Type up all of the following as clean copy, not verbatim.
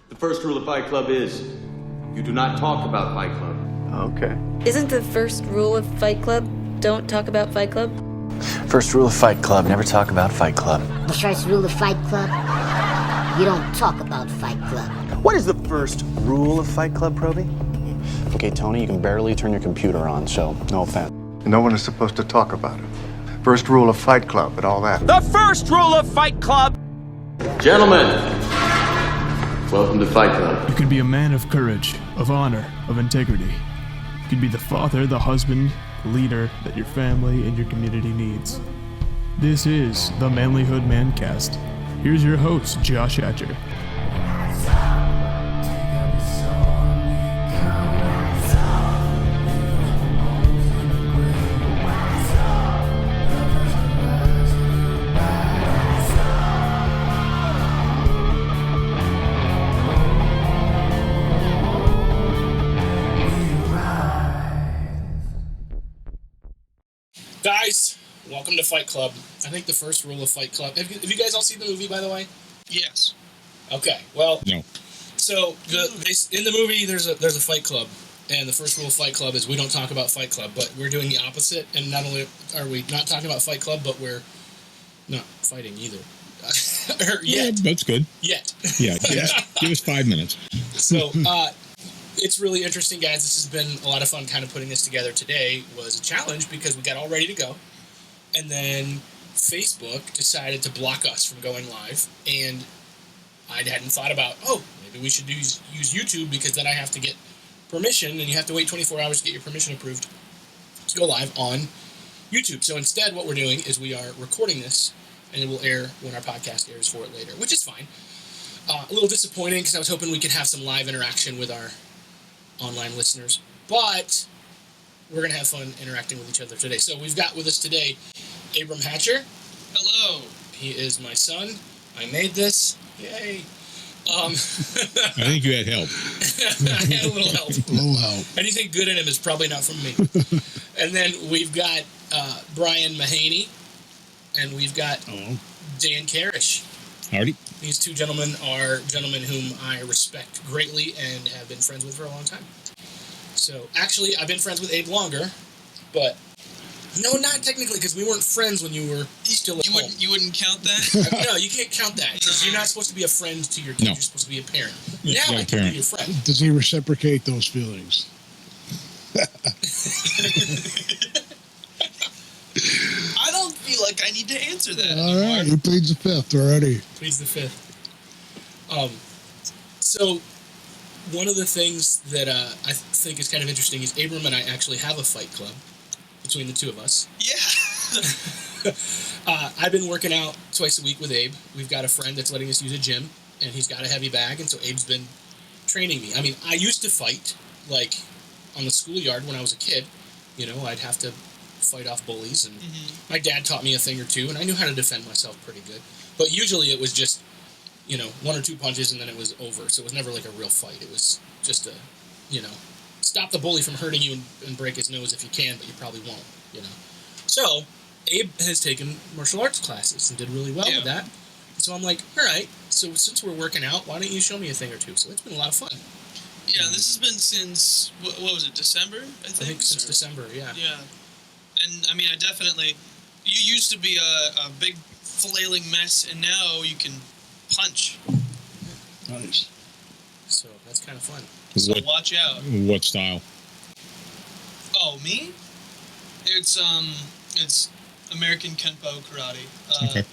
The first rule of Fight Club is you do not talk about Fight Club. Okay. Isn't the first rule of Fight Club don't talk about Fight Club? First rule of Fight Club, never talk about Fight Club. The first rule of Fight Club? You don't talk about Fight Club. What is the first rule of Fight Club, Proby? Okay, Tony, you can barely turn your computer on, so no offense. No one is supposed to talk about it. First rule of Fight Club and all that. The first rule of Fight Club! Gentlemen, welcome to Fight Club. You can be a man of courage, of honor, of integrity. You can be the father, the husband, the leader that your family and your community needs. This is the Manlihood ManCast. Here's your host, Josh Hatcher. Guys, welcome to Fight Club. I think the first rule of Fight Club... Have you guys all seen the movie, by the way? Yes. Okay, well... No. So, in the movie, there's a Fight Club, and the first rule of Fight Club is we don't talk about Fight Club, but we're doing the opposite, and not only are we not talking about Fight Club, but we're not fighting either. Yet. Yeah, that's good. Yet. Yeah, give us 5 minutes. So, it's really interesting, guys. This has been a lot of fun kind of putting this together. Today was a challenge because we got all ready to go. And then Facebook decided to block us from going live. And I hadn't thought about, maybe we should use YouTube because then I have to get permission. And you have to wait 24 hours to get your permission approved to go live on YouTube. So instead, what we're doing is we are recording this. And it will air when our podcast airs for it later, which is fine. A little disappointing because I was hoping we could have some live interaction with our online listeners, but we're going to have fun interacting with each other today. So we've got with us today Abram Hatcher. Hello. He is my son. I made this. Yay. I think you had help. I had a little help. A little help. Anything good in him is probably not from me. And then we've got Brian Mahaney, and we've got Dan Karrasch. Howdy. These two gentlemen are gentlemen whom I respect greatly and have been friends with for a long time. So, actually, I've been friends with Abe longer, but no, not technically, because we weren't friends when you were still at home. You wouldn't count that? No, you can't count that, because you're not supposed to be a friend to your kid. No. You're supposed to be a parent. Yeah, Now I can be your friend. Does he reciprocate those feelings? I don't feel like I need to answer that All anymore. right, he pleads the fifth already. Pleads the fifth. So, one of the things that I think is kind of interesting is Abram and I actually have a fight club between the two of us. Yeah. I've been working out twice a week with Abe. We've got a friend that's letting us use a gym, and he's got a heavy bag, and so Abe's been training me. I mean, I used to fight, like, on the schoolyard when I was a kid. You know, I'd have to fight off bullies, and my dad taught me a thing or two, and I knew how to defend myself pretty good. But usually it was just, you know, 1 or 2 punches, and then it was over. So it was never like a real fight. It was just a, you know, stop the bully from hurting you and break his nose if you can, but you probably won't, you know. So Abe has taken martial arts classes and did really well with that. And so I'm like, all right, so since we're working out, why don't you show me a thing or two? So it's been a lot of fun. Yeah, this has been since, what was it, December, I think? Since December, yeah. Yeah. And, I mean, I definitely... You used to be a big flailing mess, and now you can punch. Nice. So that's kind of fun. So watch out. What style? Oh, me? It's American Kenpo Karate. Okay.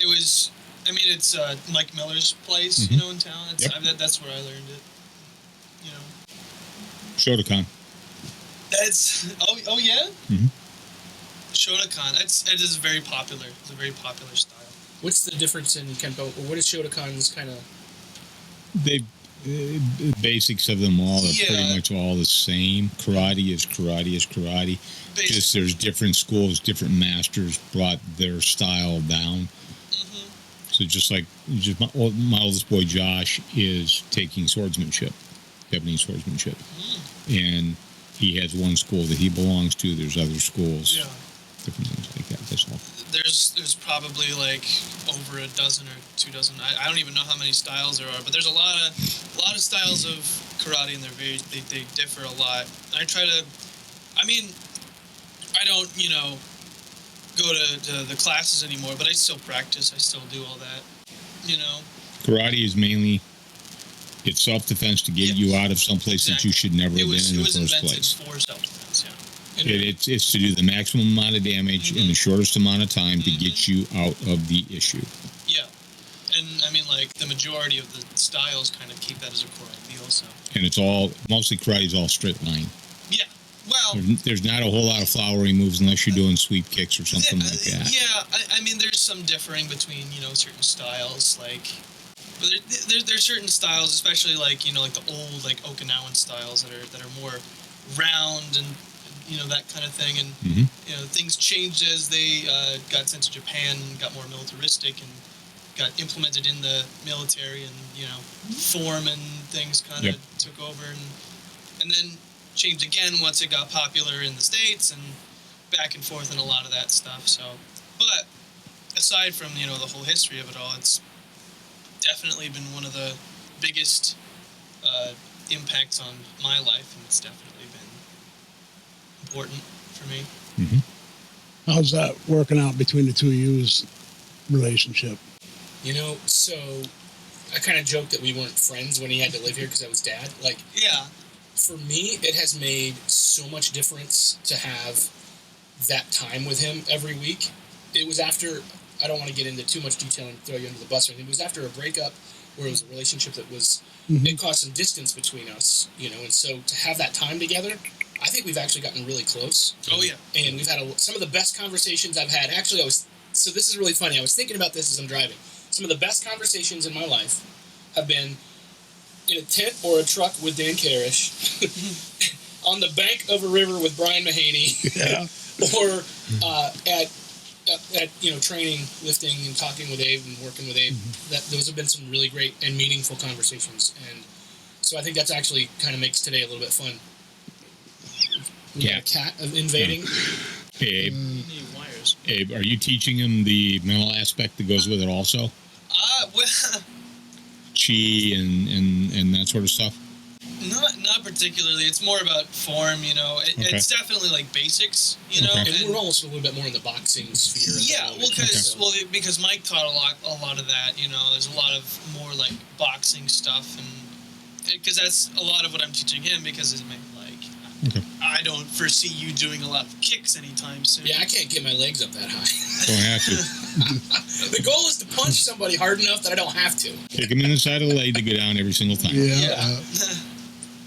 It was... I mean, it's Mike Miller's place, you know, in town. That's where I learned it. You know. Shotokan. That's... Oh yeah? Mm-hmm. Shotokan. It is very popular. It's a very popular style. What's the difference in Kenpo? Or what is Shotokan's kind of... The basics of them all are pretty much all the same. Karate is karate. Just there's different schools, different masters brought their style down. So just like my oldest boy Josh is taking swordsmanship, Japanese swordsmanship, and he has one school that he belongs to. There's other schools. Yeah. different things like that. That's all. There's probably like over a dozen or 2 dozen. I don't even know how many styles there are, but there's a lot of styles of karate, and they differ a lot. And I try to, I mean, I don't go to the classes anymore, but I still practice. I still do all that. Karate is mainly it's self-defense to get you out of someplace that you should never have been in the first place. For self-defense, yeah. It's to do the maximum amount of damage in the shortest amount of time to get you out of the issue. Yeah. And, I mean, like, the majority of the styles kind of keep that as a core ideal, so. And it's all, mostly karate is all straight line. Yeah. Well. There's not a whole lot of flowery moves unless you're doing sweep kicks or something like that. Yeah, I mean, there's some differing between, certain styles, like. But there's certain styles, especially like like the old like Okinawan styles that are more round and that kind of thing, and things changed as they got sent to Japan and got more militaristic and got implemented in the military, and form and things kind of took over, and then changed again once it got popular in the States, and back and forth and a lot of that stuff. So, but aside from the whole history of it all, it's definitely been one of the biggest impacts on my life, and it's definitely been important for me. Mm-hmm. How's that working out between the two of you's relationship? So I kind of joked that we weren't friends when he had to live here because I was dad. Like, yeah. For me, it has made so much difference to have that time with him every week. It was after, I don't want to get into too much detail and throw you under the bus or anything. It was after a breakup where it was a relationship that was, it caused some distance between us, and so to have that time together, I think we've actually gotten really close. Oh, yeah. And we've had some of the best conversations I've had. Actually, so this is really funny. I was thinking about this as I'm driving. Some of the best conversations in my life have been in a tent or a truck with Dan Karrasch, on the bank of a river with Brian Mahaney, or at training, lifting, and talking with Abe and working with Abe. Those have been some really great and meaningful conversations, and so I think that's actually kind of makes today a little bit fun. We got a cat invading. Hey, Abe, are you teaching him the mental aspect that goes with it also? Well, chi and that sort of stuff? Not particularly. It's more about form, It's definitely like basics, And we're almost a little bit more in the boxing sphere. Yeah, because Mike taught a lot of that, There's a lot of more like boxing stuff, and because that's a lot of what I'm teaching him, because it's I don't foresee you doing a lot of kicks anytime soon. Yeah, I can't get my legs up that high. Don't have to. The goal is to punch somebody hard enough that I don't have to. Take him in the side of the leg to go down every single time. Yeah.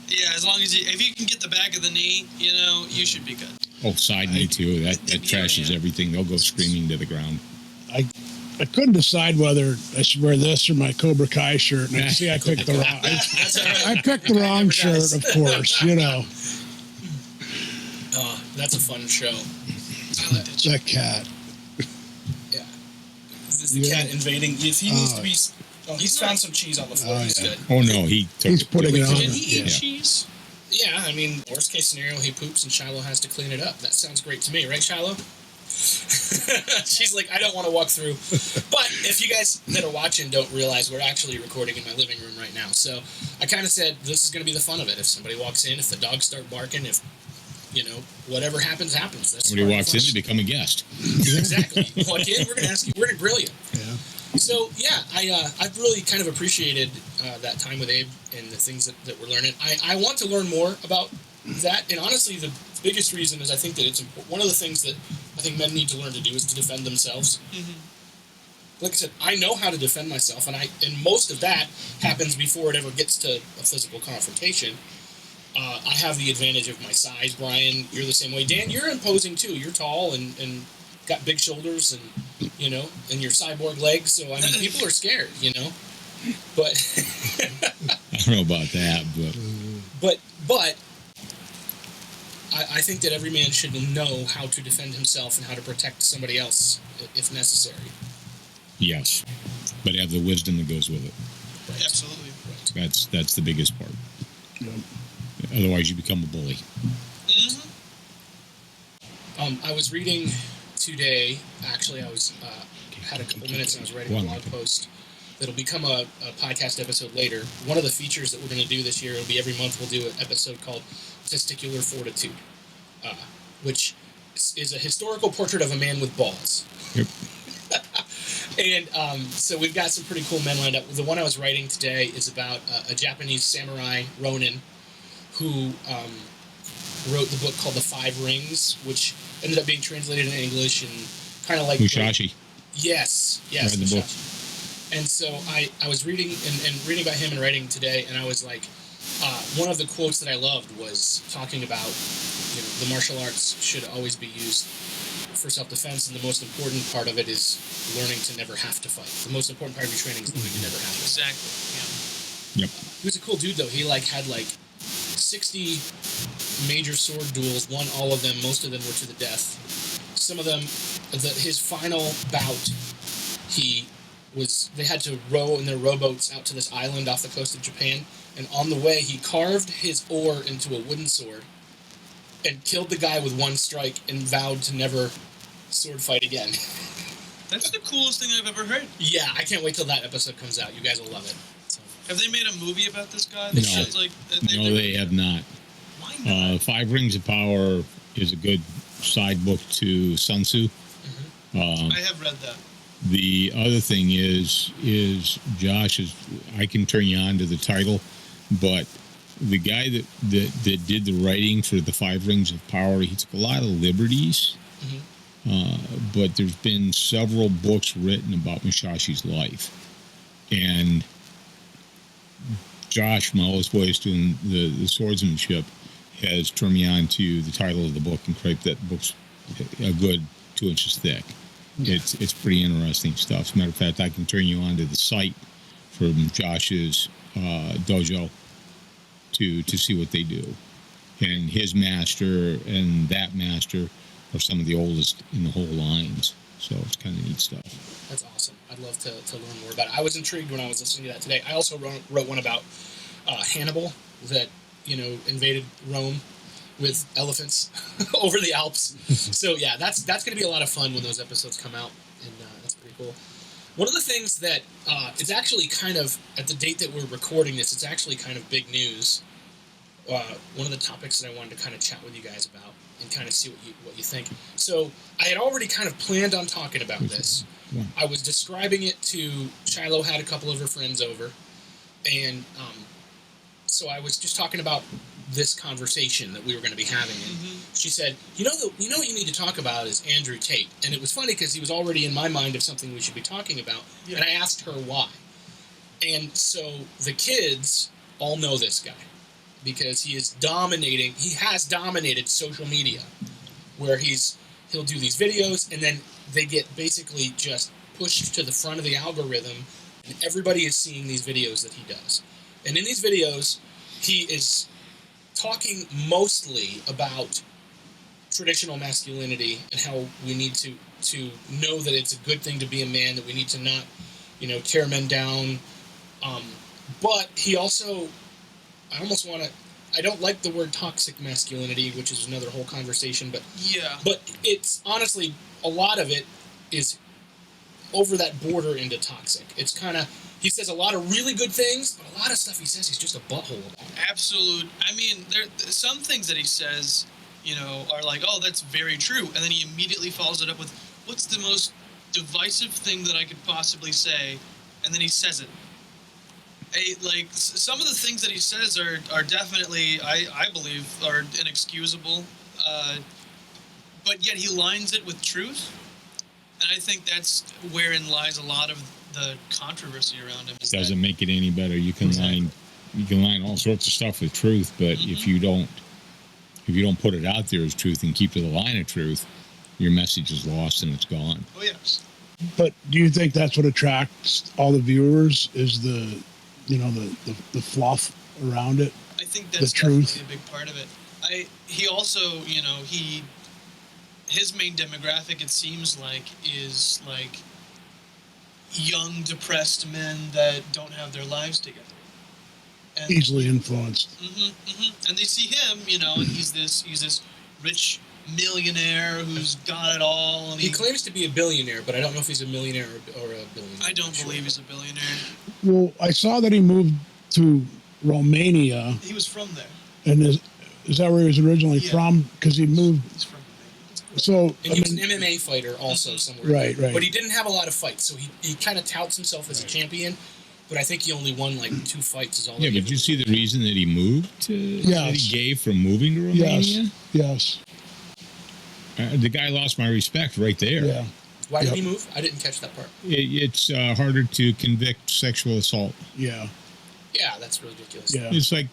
Yeah, as long as if you can get the back of the knee, you should be good. Oh, side knee too. That trashes everything. They'll go screaming to the ground. I couldn't decide whether I should wear this or my Cobra Kai shirt, and I see I picked the wrong. I picked the wrong shirt, of course. Oh, that's a fun show. That cat. Yeah. This is the cat invading. If he needs to be... Oh, he's found some cheese on the floor. He's good. Oh, no. He's putting it on. Did he eat cheese? Yeah, I mean, worst case scenario, he poops and Shiloh has to clean it up. That sounds great to me, right, Shiloh? She's like, I don't want to walk through. But if you guys that are watching don't realize, we're actually recording in my living room right now. So I kind of said, this is going to be the fun of it. If somebody walks in, if the dogs start barking, if whatever happens. That's somebody walks in to become a guest. Exactly. You walk in, we're going to ask you, we're going to grill you. Yeah. So, yeah, I've really kind of appreciated that time with Abe and the things that we're learning. I want to learn more about that, and honestly, the biggest reason is I think that it's important. One of the things that I think men need to learn to do is to defend themselves. Like I said, I know how to defend myself, and most of that happens before it ever gets to a physical confrontation. I have the advantage of my size, Brian. You're the same way. Dan, you're imposing too. You're tall and got big shoulders and and your cyborg legs. So I mean, people are scared, But I don't know about that, but I think that every man should know how to defend himself and how to protect somebody else if necessary. Yes, but have the wisdom that goes with it. Right. Absolutely. Right. That's the biggest part. Yep. Otherwise, you become a bully. I was reading today, actually, I was had a couple minutes and I was writing a blog post that'll become a podcast episode later. One of the features that we're going to do this year, it'll be every month we'll do an episode called Testicular Fortitude, which is a historical portrait of a man with balls. Yep. And so we've got some pretty cool men lined up. The one I was writing today is about a Japanese samurai, Ronin, who wrote the book called The Five Rings, which ended up being translated in English and kind of like... Musashi. Yes, Read the book. And so I was reading and reading about him and writing today, and I was like, one of the quotes that I loved was talking about, the martial arts should always be used for self-defense, and the most important part of it is learning to never have to fight. The most important part of your training is learning to never have to fight. Exactly, yeah. Yep. He was a cool dude, though. He had 60 major sword duels, won all of them. Most of them were to the death. Some of them, his final bout, they had to row in their rowboats out to this island off the coast of Japan, and on the way he carved his oar into a wooden sword and killed the guy with one strike and vowed to never sword fight again. That's the coolest thing I've ever heard. Yeah, I can't wait till that episode comes out. You guys will love it. So. Have they made a movie about this guy? No. They have not. Why not? Five Rings of Power is a good side book to Sun Tzu. I have read that. The other thing is Josh I can turn you on to the title, but the guy that did the writing for the Five Rings of Power, he took a lot of liberties. But there's been several books written about Musashi's life, and Josh, my oldest boy, is doing the swordsmanship, has turned me on to the title of the book and craped that book's a good 2 inches thick. It's pretty interesting stuff. As a matter of fact, I can turn you on to the site from Josh's dojo to see what they do. And his master and that master are some of the oldest in the whole lines. So it's kind of neat stuff. That's awesome. I'd love to learn more about it. I was intrigued when I was listening to that today. I also wrote one about Hannibal that, invaded Rome with elephants over the Alps. So yeah, that's going to be a lot of fun when those episodes come out, and that's pretty cool. One of the things that it's actually kind of, at the date that we're recording this, it's actually kind of big news. One of the topics that I wanted to kind of chat with you guys about and kind of see what you think. So I had already kind of planned on talking about this. I was describing it to Shiloh, had a couple of her friends over, and so I was just talking about this conversation that we were going to be having. And she said, you know what you need to talk about is Andrew Tate. And it was funny because he was already in my mind of something we should be talking about. Yeah. And I asked her why. And so the kids all know this guy because he has dominated social media, where he'll do these videos and then they get basically just pushed to the front of the algorithm, and everybody is seeing these videos that he does. And in these videos, he is talking mostly about traditional masculinity and how we need to know that it's a good thing to be a man, that we need to not, tear men down. But he also, I don't like the word toxic masculinity, which is another whole conversation, but it's honestly, a lot of it is over that border into toxic. It's kind of, he says a lot of really good things, but a lot of stuff he says he's just a butthole about. Absolute. I mean, some things that he says, are like, oh, that's very true. And then he immediately follows it up with, what's the most divisive thing that I could possibly say? And then he says it. Some of the things that he says are definitely, I believe, are inexcusable. But yet he lines it with truth. And I think that's wherein lies a lot of the controversy around him. Doesn't make it any better. You can line all sorts of stuff with truth, but if you don't put it out there as truth and keep to the line of truth, your message is lost and it's gone. Oh yes. But do you think that's what attracts all the viewers? Is the fluff around it? I think that's the truth. Definitely a big part of it. He also, his main demographic, it seems like, is like young, depressed men that don't have their lives together. And, easily influenced. And they see him, and he's this rich millionaire who's got it all. And he claims to be a billionaire, but I don't know if he's a millionaire or a billionaire. I don't believe he's a billionaire. Well, I saw that he moved to Romania. He was from there. And is that where he was originally from? Because he moved. He's from Romania. So, and he was an MMA fighter also somewhere. Right. But he didn't have a lot of fights, so he kind of touts himself as a champion. But I think he only won like 2 fights. Is all. Yeah, but did you see the reason that he moved? That he gave for moving to Romania? Yes. The guy lost my respect right there. Yeah. Why did he move? I didn't catch that part. It's harder to convict sexual assault. Yeah. Yeah, that's ridiculous. Yeah. It's like,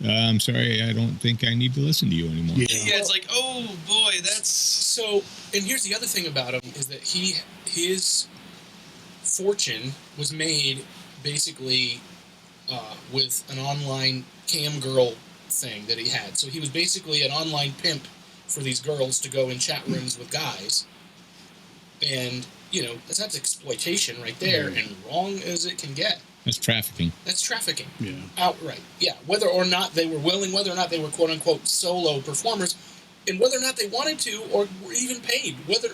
I'm sorry, I don't think I need to listen to you anymore. Yeah, it's like, oh boy, that's so. And here's the other thing about him is that his fortune was made basically with an online cam girl thing that he had. So he was basically an online pimp for these girls to go in chat rooms with guys. And, that's exploitation right there, and wrong as it can get. That's trafficking. That's trafficking. Yeah. Outright. Yeah. Whether or not they were willing, whether or not they were quote-unquote solo performers, and whether or not they wanted to or were even paid, whether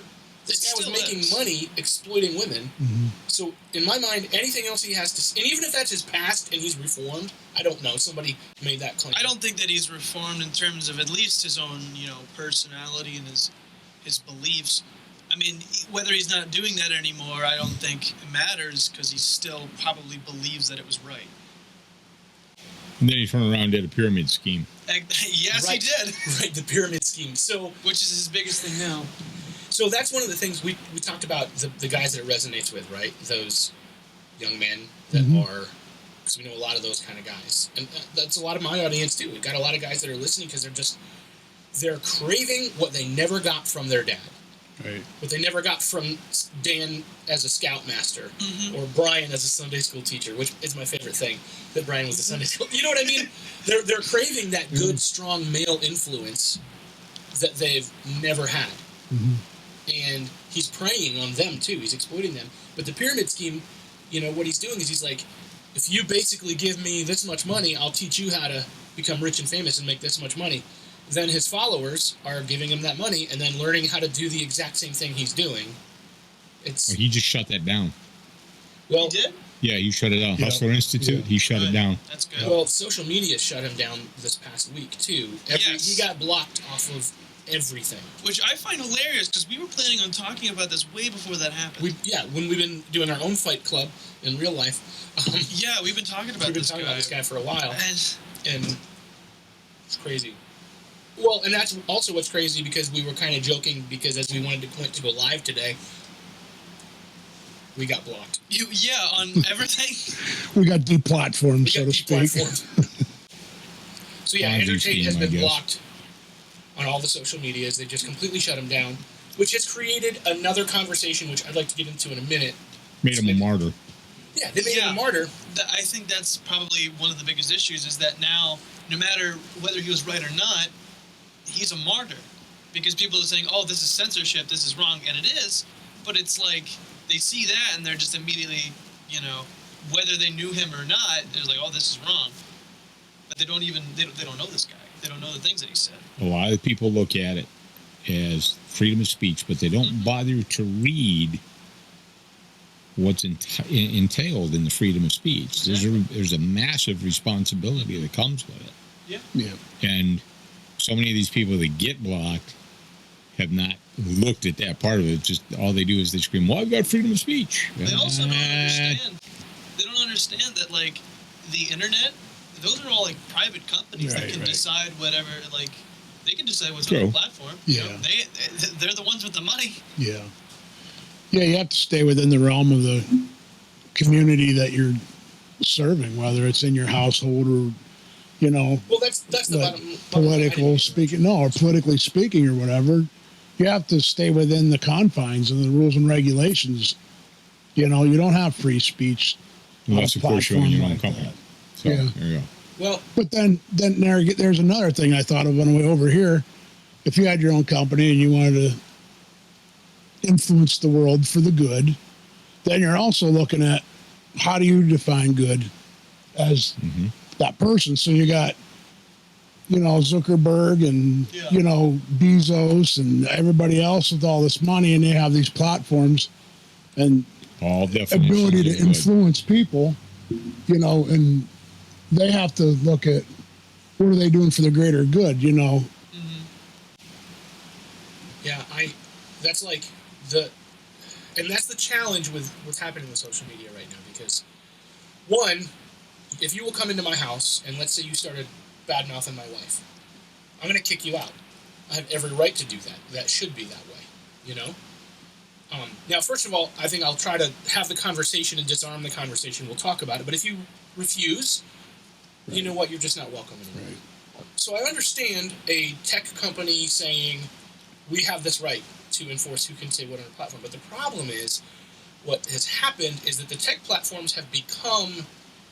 this guy was making money exploiting women. Mm-hmm. So, in my mind, anything else he has to... And even if that's his past and he's reformed, I don't know. Somebody made that claim. I don't think that he's reformed in terms of at least his own, personality and his beliefs. I mean, whether he's not doing that anymore, I don't think it matters because he still probably believes that it was right. And then he turned around and did a pyramid scheme. Yes, Right. he did. Right, the pyramid scheme. So, which is his biggest thing now. So that's one of the things we talked about, the guys that it resonates with, right? Those young men that are, because we know a lot of those kind of guys. And that's a lot of my audience, too. We've got a lot of guys that are listening because they're craving what they never got from their dad. Right. What they never got from Dan as a scoutmaster or Brian as a Sunday school teacher, which is my favorite thing, that Brian was a Sunday school. You know what I mean? They're craving that good, strong male influence that they've never had. Mm-hmm. And he's preying on them, too. He's exploiting them. But the pyramid scheme, what he's doing is he's like, if you basically give me this much money, I'll teach you how to become rich and famous and make this much money. Then his followers are giving him that money and then learning how to do the exact same thing he's doing. He just shut that down. Well, he did? Yeah, he shut it down. Hustler Institute, he shut it down. That's good. Well, social media shut him down this past week, too. He got blocked off of everything. Which I find hilarious because we were planning on talking about this way before that happened. When we've been doing our own fight club in real life. We've been talking about this guy for a while. And it's crazy. Well, and that's also what's crazy because we were kind of joking because as we wanted to go live today, we got blocked. On everything? We got deplatformed, so to speak. So yeah, Andrew Tate has been blocked on all the social medias. They just completely shut him down, which has created another conversation, which I'd like to get into in a minute. Made him a martyr. Yeah, they made him a martyr. I think that's probably one of the biggest issues is that now, no matter whether he was right or not, he's a martyr. Because people are saying, oh, this is censorship, this is wrong, and it is, but it's like, they see that and they're just immediately, whether they knew him or not, they're like, oh, this is wrong. But they don't know this guy. They don't know the things that he said. A lot of people look at it as freedom of speech, but they don't bother to read what's entailed in the freedom of speech. There's a massive responsibility that comes with it. Yeah. And so many of these people that get blocked have not looked at that part of it. Just all they do is they scream, well, I've got freedom of speech. They also don't understand. They don't understand that, like, the internet, those are all, like, private companies that can decide whatever, like, they can decide what's on the platform. Yeah. They're the ones with the money. Yeah. Yeah, you have to stay within the realm of the community that you're serving, whether it's in your household or, Well, that's the bottom politically speaking or whatever. You have to stay within the confines and the rules and regulations. You don't have free speech. Unless, of course, you're in your own company. So, there you go. Well, but then there's another thing I thought of on the way over here. If you had your own company and you wanted to influence the world for the good, then you're also looking at how do you define good as that person. So you got Zuckerberg and, Bezos and everybody else with all this money, and they have these platforms and all ability to influence people, and they have to look at what are they doing for the greater good, Mm-hmm. Yeah, that's like and that's the challenge with what's happening with social media right now, because one, if you will come into my house and let's say you started bad-mouthing my wife, I'm going to kick you out. I have every right to do that. That should be that way, Now, first of all, I think I'll try to have the conversation and disarm the conversation. We'll talk about it. But if you refuse, you know what? You're just not welcome anymore. Right. So I understand a tech company saying, we have this right to enforce who can say what on a platform. But the problem is, what has happened is that the tech platforms have become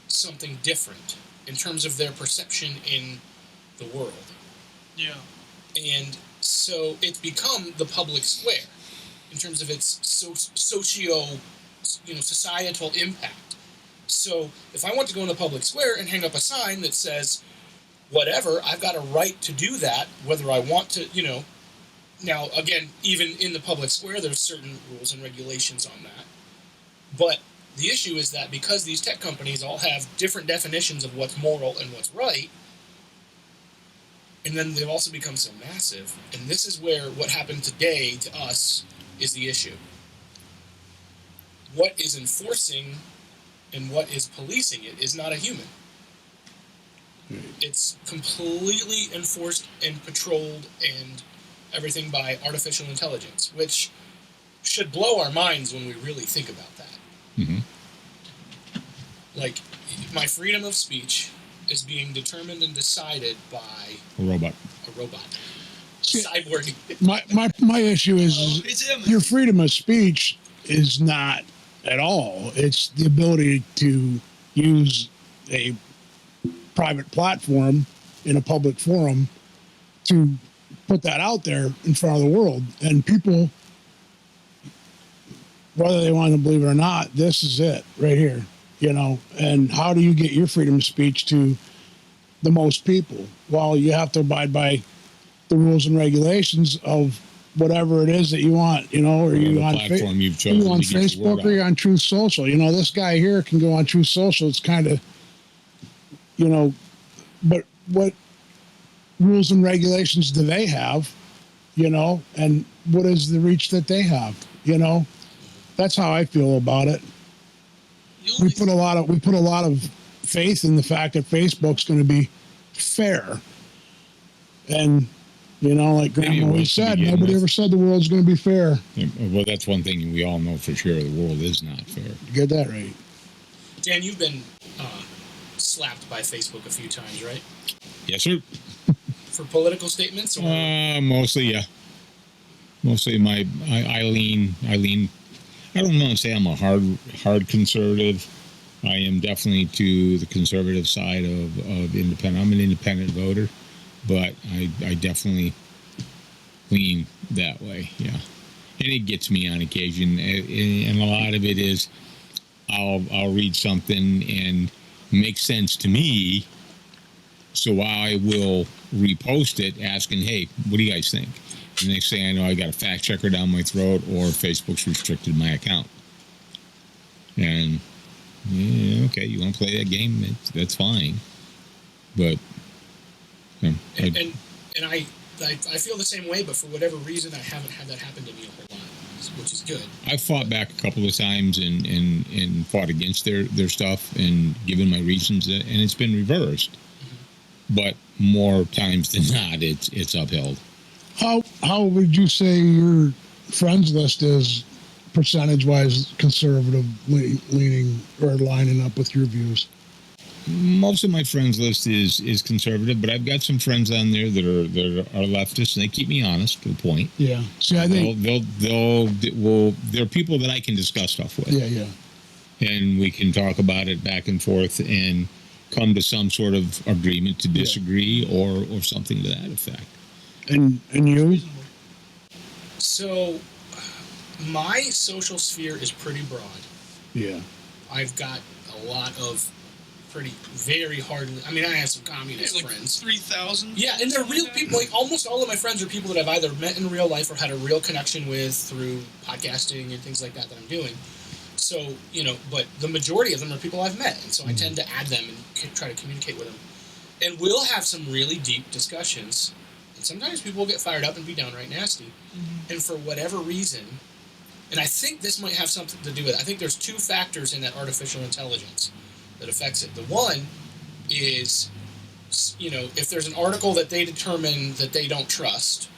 something different in terms of their perception in the world. Yeah. And so it's become the public square in terms of its societal impact. So if I want to go in the public square and hang up a sign that says whatever, I've got a right to do that, whether I want to, Now, again, even in the public square, there's certain rules and regulations on that. But the issue is that because these tech companies all have different definitions of what's moral and what's right, and then they've also become so massive, and this is where what happened today to us is the issue. What is enforcing and what is policing it is not a human. It's completely enforced and patrolled and everything by artificial intelligence, which should blow our minds when we really think about that. Mm-hmm. Like, my freedom of speech is being determined and decided by a robot. Cyborg. My issue is your freedom of speech is not at all. It's the ability to use a private platform in a public forum to put that out there in front of the world. And people, whether they want to believe it or not, this is it right here, and how do you get your freedom of speech to the most people? Well, you have to abide by the rules and regulations of whatever it is that you want, or you on Facebook or you're on Truth Social. This guy here can go on Truth Social. It's kind of, but what rules and regulations do they have, and what is the reach that they have, That's how I feel about it. We put a lot of faith in the fact that Facebook's going to be fair. And, like Grandma always said, nobody ever said the world's going to be fair. Yeah, well, that's one thing we all know for sure. The world is not fair. You get that right. Dan, you've been slapped by Facebook a few times, right? Yes, sir. For political statements? Or? Mostly, yeah. Mostly I lean, I don't want to say I'm a hard conservative. I am definitely to the conservative side of independent. I'm an independent voter, but I definitely lean that way, yeah. And it gets me on occasion, and a lot of it is I'll read something and make sense to me, so I will repost it asking, hey, what do you guys think? And they say, I know I got a fact checker down my throat, or Facebook's restricted my account. And, yeah, okay, you want to play that game? That's fine. But, I feel the same way, but for whatever reason, I haven't had that happen to me a whole lot, which is good. I fought back a couple of times and fought against their stuff and given my reasons, and it's been reversed. Mm-hmm. But more times than not, it's upheld. How would you say your friends list is percentage-wise conservative leaning or lining up with your views? Most of my friends list is conservative, but I've got some friends on there that are leftists, and they keep me honest to a point. Yeah. See, I think they're people that I can discuss stuff with. Yeah. And we can talk about it back and forth and come to some sort of agreement to disagree or something to that effect. And you? So, my social sphere is pretty broad. Yeah. I've got a lot of very hard. I mean, I have some communist like friends. 3,000? Yeah, and they're real people. Like, almost all of my friends are people that I've either met in real life or had a real connection with through podcasting and things like that I'm doing. So, but the majority of them are people I've met, and so I tend to add them and try to communicate with them. And we'll have some really deep discussions, and sometimes people will get fired up and be downright nasty. And for whatever reason, and I think this might have something to do with it, I think there's two factors in that artificial intelligence that affects it. The one is, if there's an article that they determine that they don't trust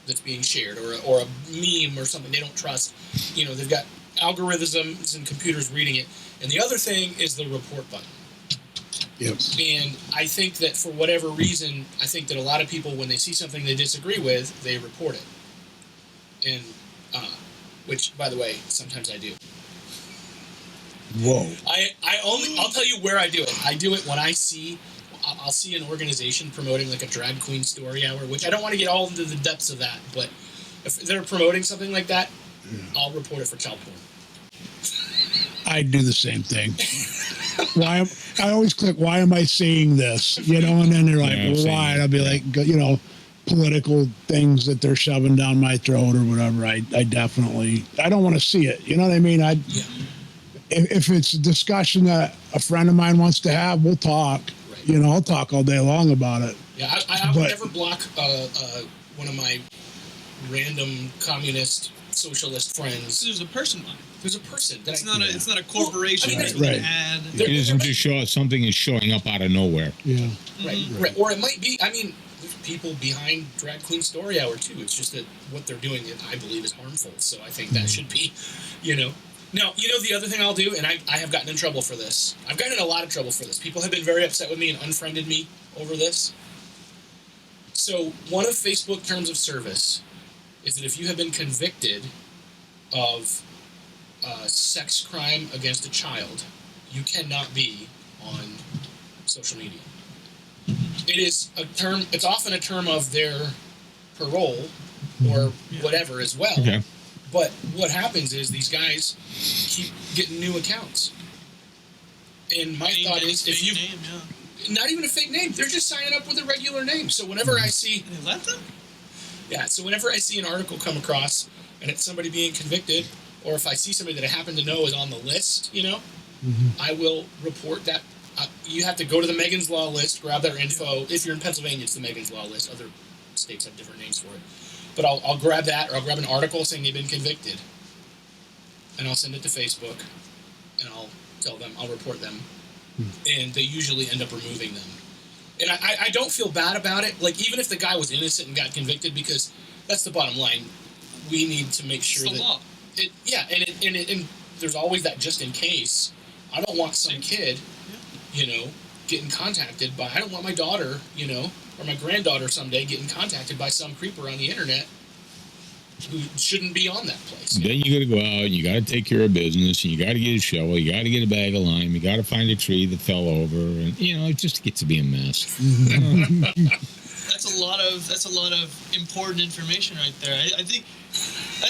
that's being shared, or a meme or something they don't trust, they've got algorithms and computers reading it. And the other thing is the report button. Yep. And I think that for whatever reason, I think that a lot of people, when they see something they disagree with, they report it. And, which, by the way, sometimes I do. Whoa. I'll tell you where I do it. I do it when I'll see an organization promoting like a drag queen story hour, which I don't want to get all into the depths of that, but if they're promoting something like that, I'll report it for child porn. I do the same thing. I always click, why am I seeing this? And then they're like, why? And I'll be like, political things that they're shoving down my throat or whatever. I definitely, I don't want to see it. You know what I mean? If it's a discussion that a friend of mine wants to have, we'll talk. Right. I'll talk all day long about it. Yeah, I would never block one of my random communist socialist friends. There's a person on it. There's a person. It's not a corporation. Right. An ad. It isn't just something is showing up out of nowhere. Yeah. Right. Or it might be, there's people behind Drag Queen Story Hour, too. It's just that what they're doing, I believe, is harmful. So I think that should be, Now, the other thing I'll do, and I have gotten in trouble for this. I've gotten in a lot of trouble for this. People have been very upset with me and unfriended me over this. So one of Facebook terms of service is that if you have been convicted of a sex crime against a child, you cannot be on social media. It is a term, it's often a term of their parole or whatever as well. Okay. But what happens is these guys keep getting new accounts. And my thought is, if you... Not even a fake name. They're just signing up with a regular name. So whenever I see... They let them? Yeah, so whenever I see an article come across and it's somebody being convicted, or if I see somebody that I happen to know is on the list, I will report that. You have to go to the Megan's Law list, grab their info. If you're in Pennsylvania, it's the Megan's Law list. Other states have different names for it. But I'll grab that, or I'll grab an article saying they've been convicted, and I'll send it to Facebook, and I'll tell them, I'll report them, and they usually end up removing them. And I don't feel bad about it, like, even if the guy was innocent and got convicted, because that's the bottom line. We need to make sure it's the law. And there's always that just in case. I don't want some kid, getting contacted by, I don't want my daughter, or my granddaughter someday getting contacted by some creeper on the internet who shouldn't be on that place. Then you got to go out, you got to take care of business, and you got to get a shovel, you got to get a bag of lime, you got to find a tree that fell over, and it just gets to be a mess. That's a lot of important information right there. I think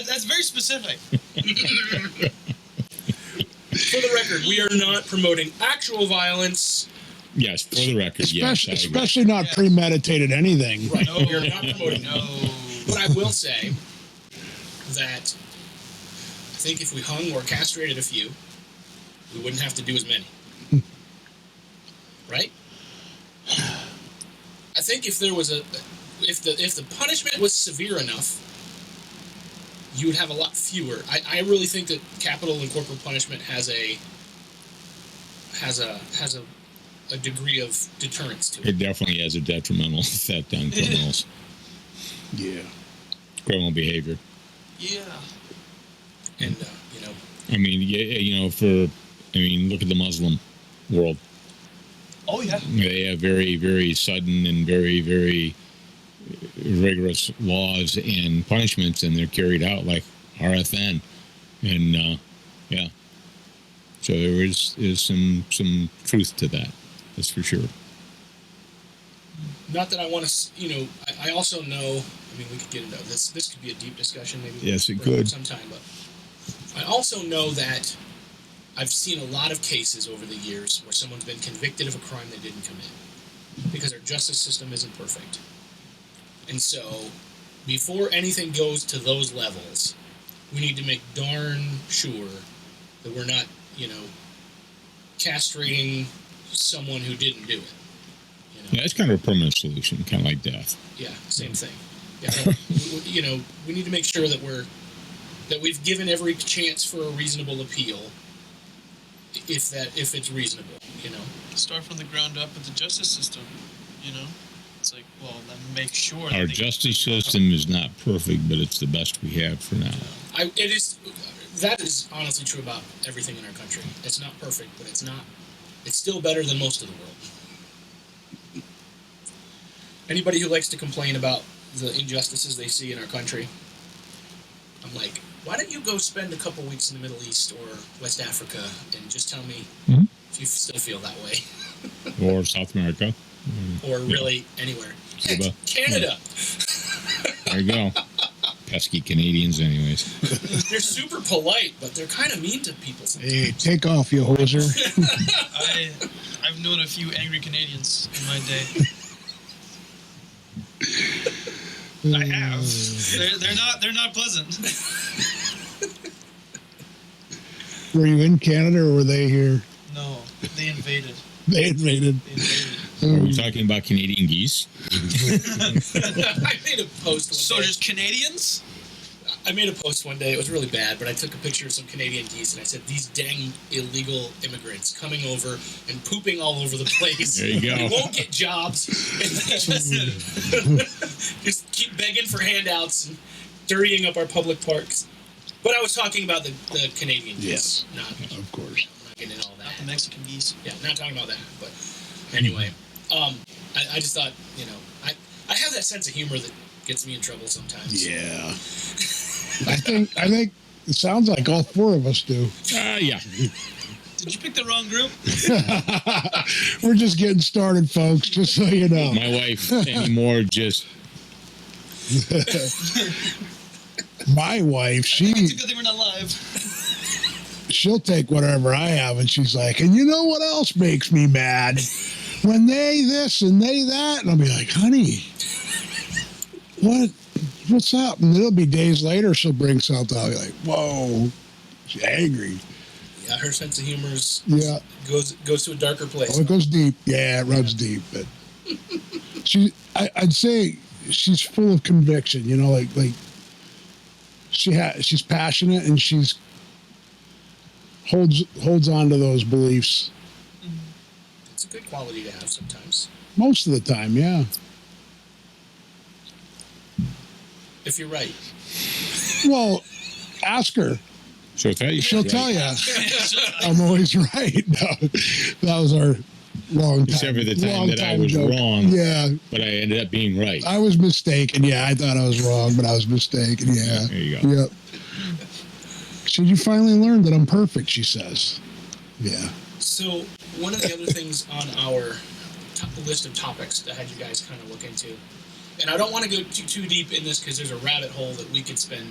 that's very specific. For the record, we are not promoting actual violence. Yes, for the record, especially not premeditated anything. Right, no, we're not promoting that. But I will say that I think if we hung or castrated a few, we wouldn't have to do as many. Right? I think if there was if the punishment was severe enough, you would have a lot fewer. I really think that capital and corporal punishment has a degree of deterrence to it. It definitely has a detrimental effect on criminals. Yeah. Criminal behavior. Yeah. And, look at the Muslim world. Oh, yeah. They have very, very sudden and very, very rigorous laws and punishments, and they're carried out like RFN. And, so there is some truth to that. That's for sure. Not that I want to, I also know, we could get into this. This could be a deep discussion maybe. Yes, it could. Sometime, but I also know that I've seen a lot of cases over the years where someone's been convicted of a crime they didn't commit because our justice system isn't perfect. And so, before anything goes to those levels, we need to make darn sure that we're not, castrating someone who didn't do it. Yeah, it's kind of a permanent solution, kind of like death. Yeah, same thing. Yeah, we need to make sure that we've given every chance for a reasonable appeal, if it's reasonable. Start from the ground up with the justice system. It's like, well, then make sure Our justice system is not perfect, but it's the best we have for now. That is honestly true about everything in our country. It's not perfect, but it's still better than most of the world. Anybody who likes to complain about the injustices they see in our country, I'm like, why don't you go spend a couple weeks in the Middle East or West Africa and just tell me if you still feel that way? Or South America. Or really anywhere. Cuba. Canada. There you go. Pesky Canadians, anyways. They're super polite, but they're kind of mean to people sometimes. Hey, take off, you hoser. I've known a few angry Canadians in my day. I have. They're not pleasant. Were you in Canada or were they here? No, they invaded. They invaded. Are we talking about Canadian geese? I made a post one So day. just Canadians? I made a post one day. It was really bad, but I took a picture of some Canadian geese and I said, "These dang illegal immigrants coming over and pooping all over the place. There you go. They won't get jobs. And they just keep begging for handouts and dirtying up our public parks." But I was talking about the Canadian geese. Yes, not, of course. I'm not getting into all that. Not the Mexican geese. Yeah, not talking about that. But anyway, I just thought, I have that sense of humor that gets me in trouble sometimes. Yeah. I think it sounds like all four of us do. Yeah. Did you pick the wrong group? We're just getting started, folks, just so you know. My wife anymore just... My wife, It's a good thing we're not live. she'll take whatever I have, and she's like, and you know what else makes me mad? When they this and they that, and I'll be like, honey, what's up? And it'll be days later, she'll bring something. I'll be like, whoa, she's angry. Yeah, her sense of humor goes to a darker place. Oh, it goes deep. Yeah, it runs deep. But I'd say she's full of conviction. Like she's passionate and she's holds on to those beliefs. It's a good quality to have sometimes. Most of the time, yeah. If you're right. Well, ask her. She'll tell you. She'll tell you. I'm always right. No, that was our long time. Except for the time that I was joke. wrong. Yeah. But I ended up being right. I was mistaken. Yeah, I thought I was wrong, but I was mistaken. Yeah. There you go. Yep. Should you finally learn that I'm perfect, she says. Yeah. So, one of the other things on our list of topics that I had you guys kind of look into, and I don't want to go too deep in this because there's a rabbit hole that we could spend.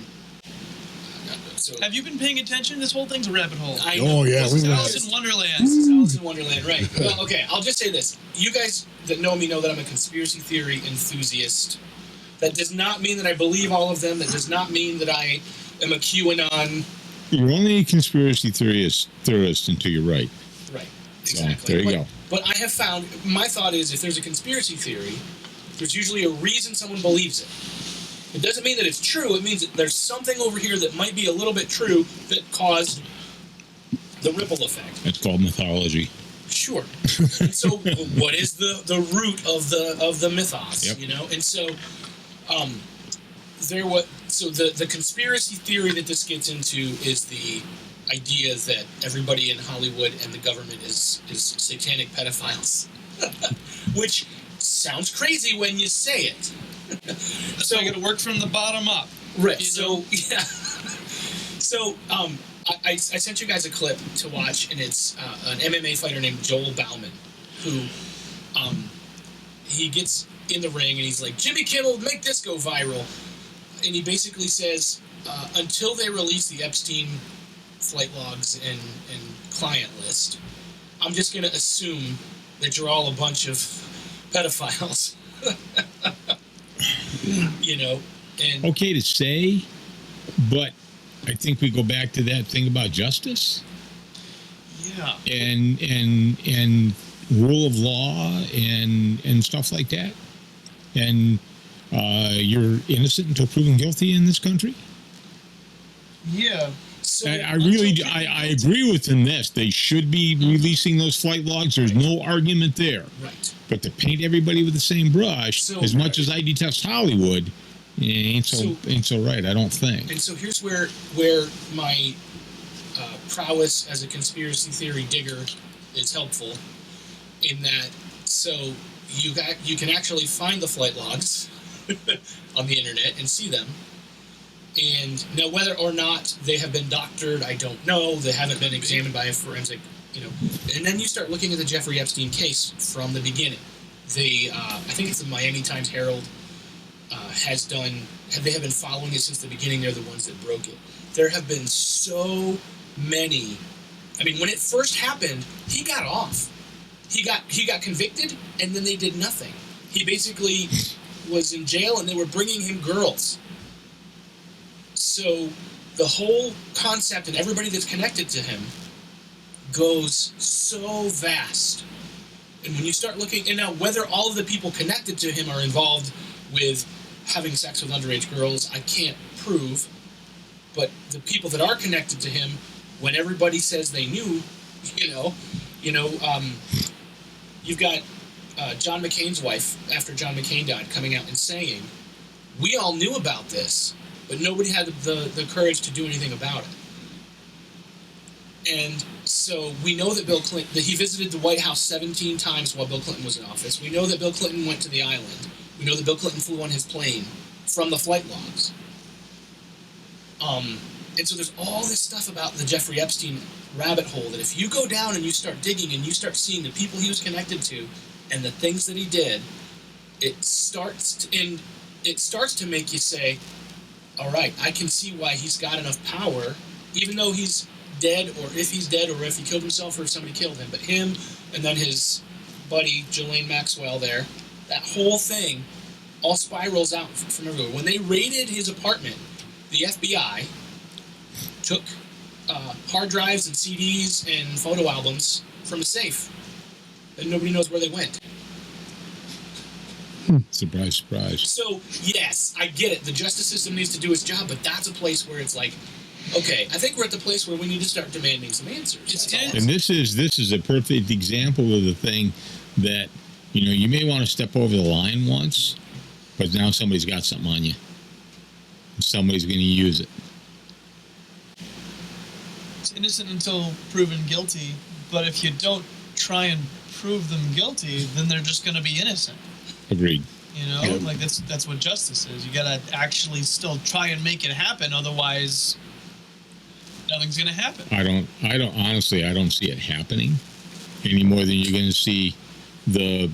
So, have you been paying attention? This whole thing's a rabbit hole. I know. Oh, yeah. This is Alice in Wonderland. This is Alice in Wonderland, right. Well, okay, I'll just say this. You guys that know me know that I'm a conspiracy theory enthusiast. That does not mean that I believe all of them. That does not mean that I am a QAnon. You're only a conspiracy theorist until you're right. Right, exactly. So, there you go. But I have found, my thought is, if there's a conspiracy theory, there's usually a reason someone believes it. It doesn't mean that it's true. It means that there's something over here that might be a little bit true that caused the ripple effect. That's called mythology. Sure. And so, what is the root of the mythos? Yep. And so, the conspiracy theory that this gets into is the idea that everybody in Hollywood and the government is satanic pedophiles, which sounds crazy when you say it. So you're gonna work from the bottom up, right? So yeah. So I sent you guys a clip to watch, and it's an MMA fighter named Joel Bauman, who he gets in the ring and he's like, Jimmy Kimmel, make this go viral, and he basically says, until they release the Epstein flight logs and client list, I'm just going to assume that you're all a bunch of pedophiles. You know, and okay to say, but I think we go back to that thing about justice. Yeah. And rule of law and stuff like that. And you're innocent until proven guilty in this country. Yeah. so I agree with him. They should be releasing those flight logs. There's no argument there. Right. But to paint everybody with the same brush, as much as I detest Hollywood, ain't so right. I don't think. And so here's where my prowess as a conspiracy theory digger is helpful, in that so you can actually find the flight logs on the internet and see them. And now whether or not they have been doctored, I don't know. They haven't been examined by a forensic, And then you start looking at the Jeffrey Epstein case from the beginning. I think it's the Miami Times Herald they have been following it since the beginning. They're the ones that broke it. There have been so many. I mean, when it first happened, he got off. He got convicted, and then they did nothing. He basically was in jail, and they were bringing him girls. So the whole concept and everybody that's connected to him goes so vast. And when you start looking, and now whether all of the people connected to him are involved with having sex with underage girls, I can't prove. But the people that are connected to him, when everybody says they knew, you've got John McCain's wife, after John McCain died, coming out and saying, we all knew about this, but nobody had the courage to do anything about it. And so we know that Bill Clinton, that he visited the White House 17 times while Bill Clinton was in office. We know that Bill Clinton went to the island. We know that Bill Clinton flew on his plane from the flight logs. And so there's all this stuff about the Jeffrey Epstein rabbit hole that if you go down and you start digging and you start seeing the people he was connected to and the things that he did, it starts to make you say, all right, I can see why he's got enough power, even though he's dead, or if he's dead, or if he killed himself, or if somebody killed him. But him and then his buddy Ghislaine Maxwell there, that whole thing all spirals out from everywhere. When they raided his apartment, the FBI took hard drives and CDs and photo albums from a safe, and nobody knows where they went. Surprise, surprise. So, yes, I get it. The justice system needs to do its job, but that's a place where it's like, okay, I think we're at the place where we need to start demanding some answers. And this is a perfect example of the thing that, you may want to step over the line once, but now somebody's got something on you. Somebody's going to use it. It's innocent until proven guilty, but if you don't try and prove them guilty, then they're just going to be innocent. Agreed. Like that's what justice is. You got to actually still try and make it happen, otherwise nothing's going to happen. I don't honestly, I don't see it happening any more than you're going to see the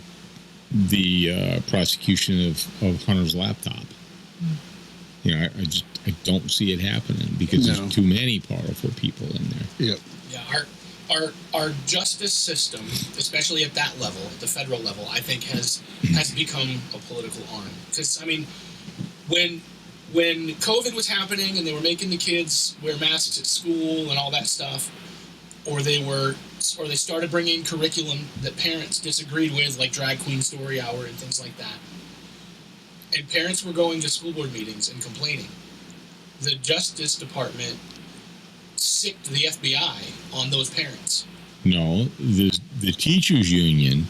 prosecution of Hunter's laptop. I don't see it happening because there's too many powerful people in there. Yep. Yeah, our justice system, especially at that level, the federal level, I think has become a political arm. Because when COVID was happening and they were making the kids wear masks at school and all that stuff, or they started bringing curriculum that parents disagreed with, like Drag Queen Story Hour and things like that, and parents were going to school board meetings and complaining, the Justice Department sicked the FBI on those parents. No, the teachers union.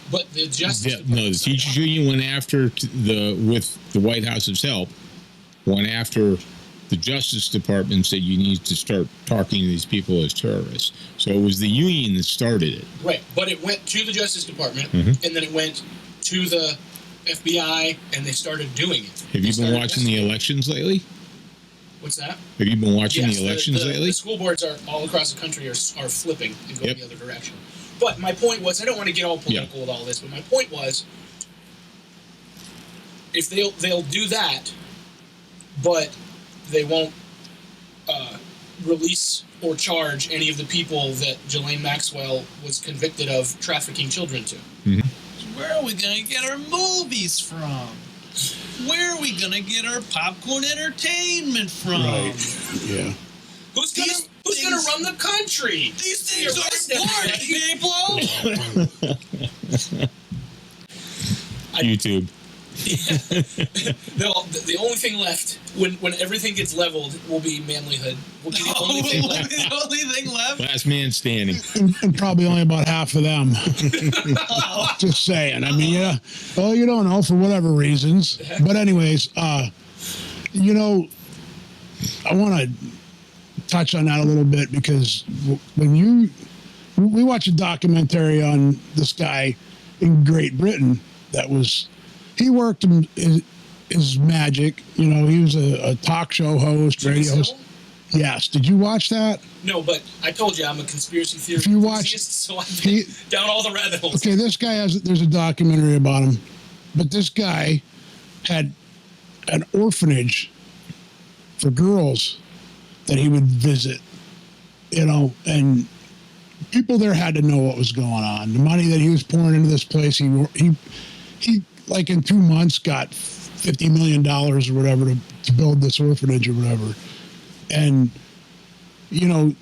But the Justice the teachers union went after with the White House's help, went after the Justice Department and said you need to start talking to these people as terrorists. So it was the union that started it. Right, but it went to the Justice Department, and then it went to the FBI, and they started doing it. Have you been watching the elections lately? What's that? Have you been watching the elections lately? The school boards are all across the country are flipping and going the other direction. But my point was, I don't want to get all political with all this, but my point was, if they'll do that, but they won't release or charge any of the people that Ghislaine Maxwell was convicted of trafficking children to. Mm-hmm. Where are we going to get our movies from? Where are we going to get our popcorn entertainment from? Right. Yeah. Who's gonna run the country? These things are important, people! YouTube. The only thing left when everything gets leveled will be Manlihood. Will be the only thing left. The only thing left? Last man standing. And probably only about half of them. Just saying. I mean, yeah. Well, you don't know for whatever reasons. But anyways, you know, I want to touch on that a little bit because when we watched a documentary on this guy in Great Britain he worked in his magic. You know, he was a talk show host, radio host. Yes. Did you watch that? No, but I told you I'm a conspiracy theory If you watch, so I've been down all the rabbit holes. Okay, this guy there's a documentary about him, but this guy had an orphanage for girls that he would visit, you know, and people there had to know what was going on. The money that he was pouring into this place, he like in 2 months got $50 million or whatever to build this orphanage or whatever. And, you know,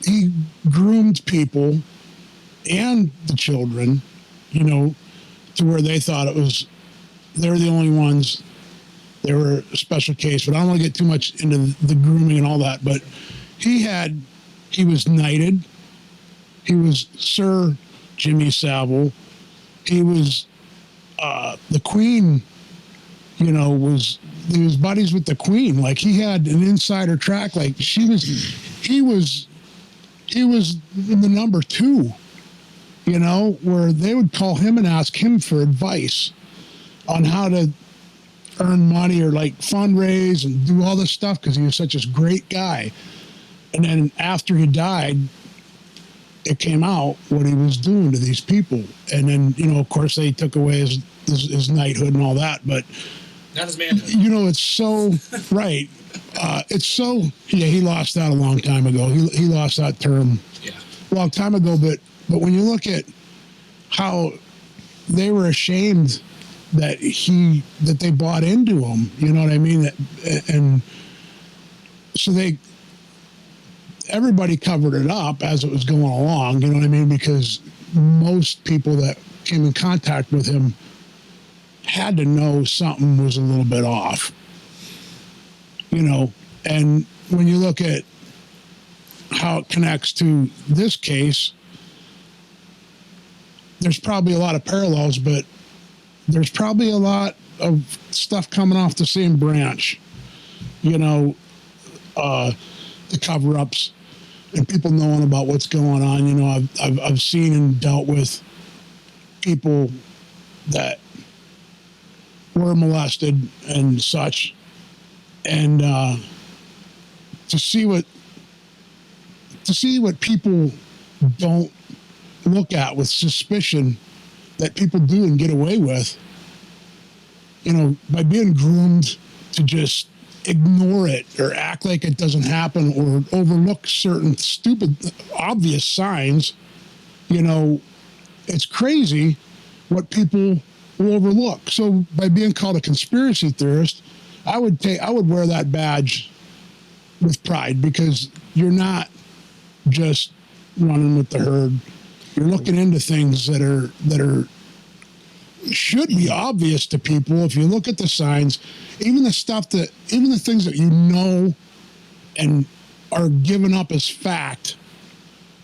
he groomed people and the children, you know, to where they thought they're the only ones. They were a special case, but I don't want to get too much into the grooming and all that. But he was knighted. He was Sir Jimmy Savile. He was the Queen, you know, he was buddies with the Queen. Like he had an insider track. Like he was the number 2, you know, where they would call him and ask him for advice on how to earn money or like fundraise and do all this stuff because he was such a great guy. And then after he died, it came out what he was doing to these people. And then, you know, of course, they took away his knighthood and all that. But, not his manhood. you know, it's so, right. It's so, yeah, he lost that a long time ago. He lost that term a long time ago. But when you look at how they were ashamed that they bought into him, you know what I mean? And so everybody covered it up as it was going along, you know what I mean? Because most people that came in contact with him had to know something was a little bit off, you know? And when you look at how it connects to this case, there's probably a lot of parallels, but there's probably a lot of stuff coming off the same branch, you know, the cover-ups and people knowing about what's going on. You know, I've seen and dealt with people that were molested and such, and to see what people don't look at with suspicion that people do and get away with, you know, by being groomed to just ignore it or act like it doesn't happen or overlook certain stupid, obvious signs, you know, it's crazy what people will overlook. So by being called a conspiracy theorist, I would wear that badge with pride because you're not just running with the herd. You're looking into things that are should be obvious to people if you look at the signs, even the things that you know and are given up as fact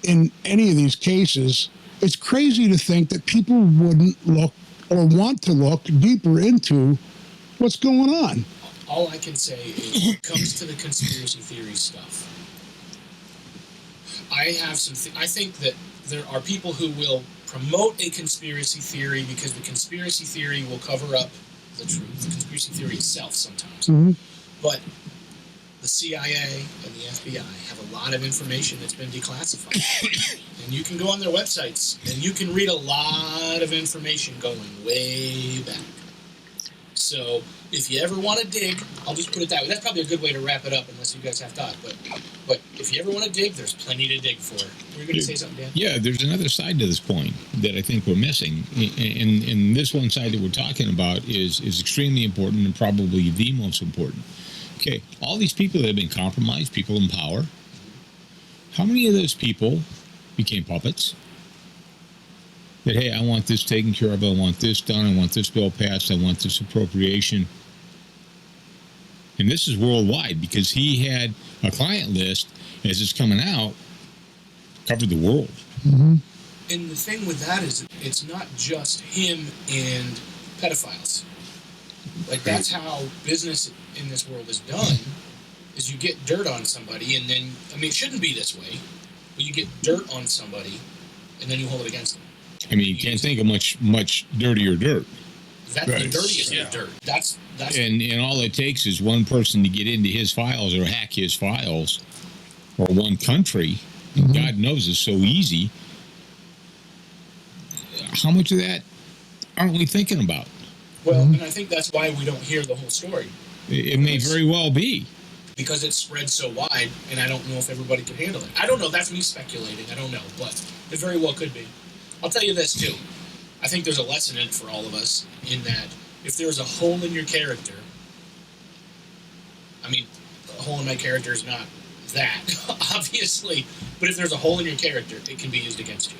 in any of these cases. It's crazy to think that people wouldn't look or want to look deeper into what's going on. All I can say is when it comes to the conspiracy theory stuff, I think that there are people who will promote a conspiracy theory because the conspiracy theory will cover up the truth, the conspiracy theory itself sometimes. Mm-hmm. But the CIA and the FBI have a lot of information that's been declassified. And you can go on their websites and you can read a lot of information going way back. So if you ever want to dig, I'll just put it that way. That's probably a good way to wrap it up, unless you guys have thought. But if you ever want to dig, there's plenty to dig for. Were you going to say something, Dan? Yeah, there's another side to this point that I think we're missing. And this one side that we're talking about is extremely important and probably the most important. Okay, all these people that have been compromised, people in power, how many of those people became puppets? That, hey, I want this taken care of, I want this done, I want this bill passed, I want this appropriation. And this is worldwide, because he had a client list, as it's coming out, covered the world. Mm-hmm. And the thing with that is, it's not just him and pedophiles. Like, that's how business in this world is done, is you get dirt on somebody, and then, I mean, it shouldn't be this way, but you get dirt on somebody, and then you hold it against them. I mean, you can't think of much dirtier dirt. That's the dirtiest dirt. That's and all it takes is one person to get into his files or hack his files, or one country. And God knows it's so easy. How much of that aren't we thinking about? Well, and I think that's why we don't hear the whole story. It may very well be. Because it's spread so wide, and I don't know if everybody can handle it. I don't know. That's me speculating. I don't know. But it very well could be. I'll tell you this, too. I think there's a lesson in it for all of us, in that if there's a hole in your character, I mean, a hole in my character is not that, obviously, but if there's a hole in your character, it can be used against you.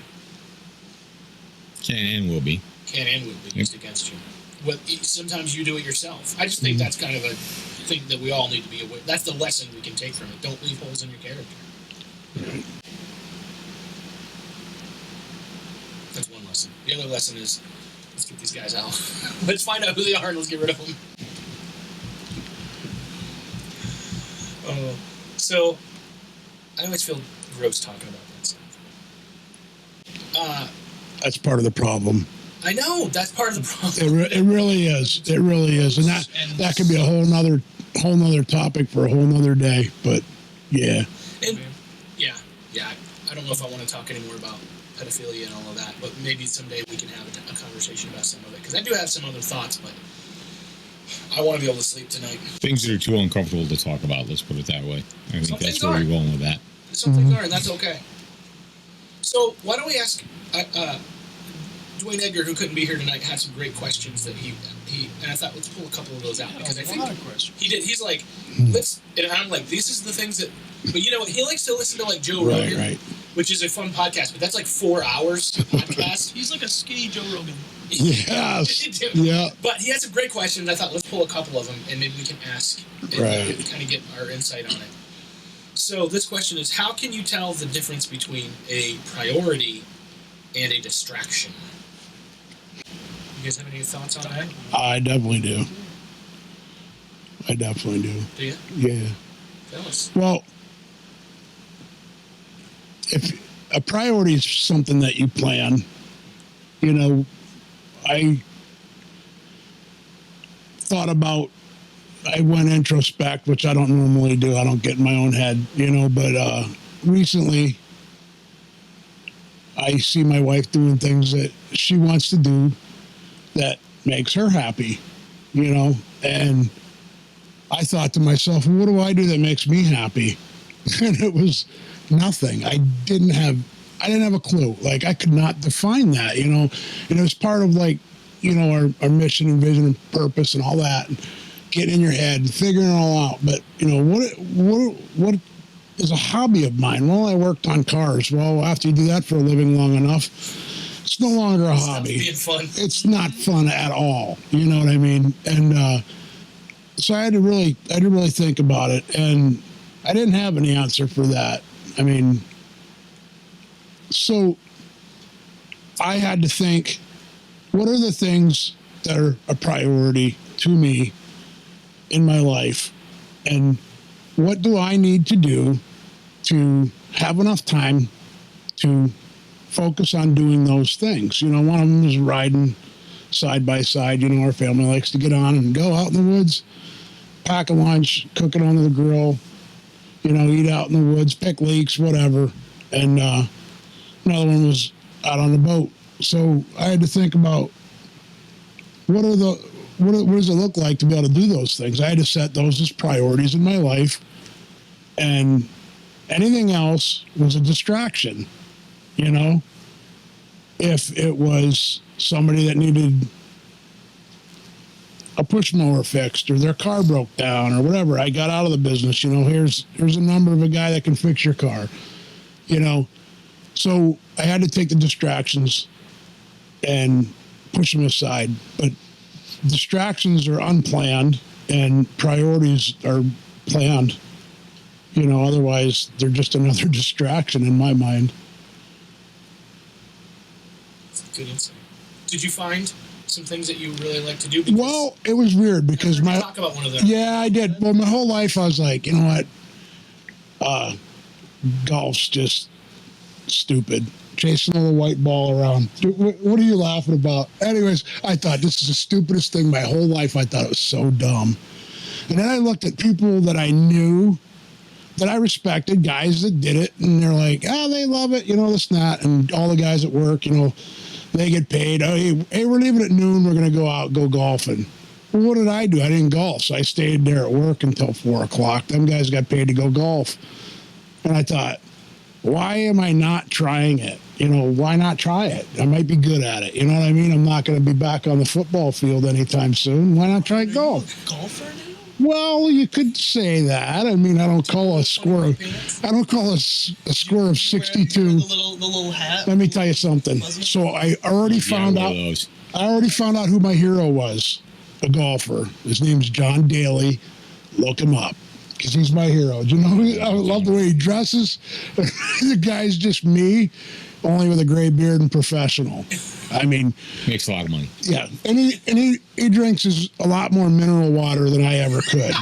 Can and will be. Can and will be used against you. But sometimes you do it yourself. I just think that's kind of a thing that we all need to be aware. That's the lesson we can take from it. Don't leave holes in your character. Right. That's one lesson. The other lesson is, let's get these guys out. Let's find out who they are and let's get rid of them. So, I always feel gross talking about that stuff. That's part of the problem. I know, that's part of the problem. It really is. It really is, and that could be a whole nother topic for a whole nother day. But yeah. And yeah. I don't know if I want to talk anymore about pedophilia and all of that, but maybe someday we can have a conversation about some of it, because I do have some other thoughts, but I want to be able to sleep tonight. Things that are too uncomfortable to talk about, let's put it that way. I think that's where we're going with that. Some things are, and that's okay. So why don't we ask Dwayne Edgar, who couldn't be here tonight, had some great questions that he and I thought, let's pull a couple of those out, because I think he did. He's like, let's, and I'm like, these is the things that, but you know what, he likes to listen to like Joe Rogan, which is a fun podcast, but that's like 4 hours podcast. He's like a skinny Joe Rogan. Yes. Yeah. But he had some great questions. I thought, let's pull a couple of them, and maybe we can ask and kind of get our insight on it. So this question is, how can you tell the difference between a priority and a distraction? You guys have any thoughts on that? I definitely do. Do you? Yeah. Tell us. Well, if a priority is something that you plan, you know, I went introspect, which I don't normally do. I don't get in my own head, you know, but recently I see my wife doing things that she wants to do that makes her happy, you know, and I thought to myself, well, what do I do that makes me happy? And it was nothing. I didn't have a clue. Like, I could not define that, you know, and it was part of, like, you know, our mission and vision and purpose and all that, and getting in your head and figuring it all out. But, you know, what is a hobby of mine? Well, I worked on cars. Well, after you do that for a living long enough, it's no longer a hobby. It's not fun at all. You know what I mean? And so I had to really think about it, and I didn't have any answer for that. I mean, so I had to think, what are the things that are a priority to me in my life, and what do I need to do to have enough time to focus on doing those things? You know, one of them is riding side by side. You know, our family likes to get on and go out in the woods, pack a lunch, cook it on the grill, you know, eat out in the woods, pick leeks, whatever. And another one was out on the boat. So I had to think about what are what does it look like to be able to do those things? I had to set those as priorities in my life, and anything else was a distraction. You know, if it was somebody that needed a push mower fixed or their car broke down or whatever, I got out of the business. You know, here's a number of a guy that can fix your car. You know, so I had to take the distractions and push them aside. But distractions are unplanned and priorities are planned. You know, otherwise they're just another distraction in my mind. Good insight. Did you find some things that you really like to do? Well, it was weird because talk about one of them. Yeah, I did. Well, my whole life I was like, you know what? Golf's just stupid. Chasing a little white ball around. What are you laughing about? Anyways, I thought this is the stupidest thing my whole life. I thought it was so dumb. And then I looked at people that I knew, that I respected, guys that did it, and they're like, they love it, you know, this and that. And all the guys at work, you know, they get paid. Oh, hey, we're leaving at noon. We're going to go golfing. Well, what did I do? I didn't golf. So I stayed there at work until 4 o'clock. Them guys got paid to go golf. And I thought, why am I not trying it? You know, why not try it? I might be good at it. You know what I mean? I'm not going to be back on the football field anytime soon. Why not try golf? Golfer now? Well, you could say that. I mean, I don't call a score of 62. The little hat. Let me tell you something. So I already found out who my hero was, a golfer. His name's John Daly. Look him up, because he's my hero. Do you know? I love the way he dresses. The guy's just me, only with a gray beard and professional. I mean, makes a lot of money. Yeah, and he drinks a lot more mineral water than I ever could.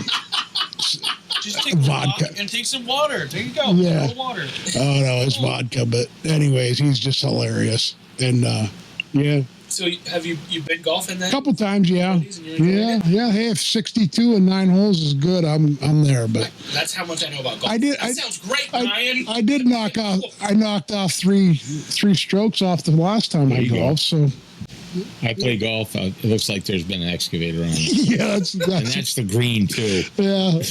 Just take vodka and take some water. There you go. Yeah. Water. Oh no, it's vodka. But anyways, he's just hilarious. And yeah. So have you been golfing then? A couple times, yeah. Yeah. Hey, if 62 and 9 holes is good, I'm there. But that's how much I know about golf. That sounds great, Brian. Ryan. I did knock off. I knocked off three strokes off the last time I golfed. So I play golf. It looks like there's been an excavator on it. Yeah, and that's the green too. Yeah.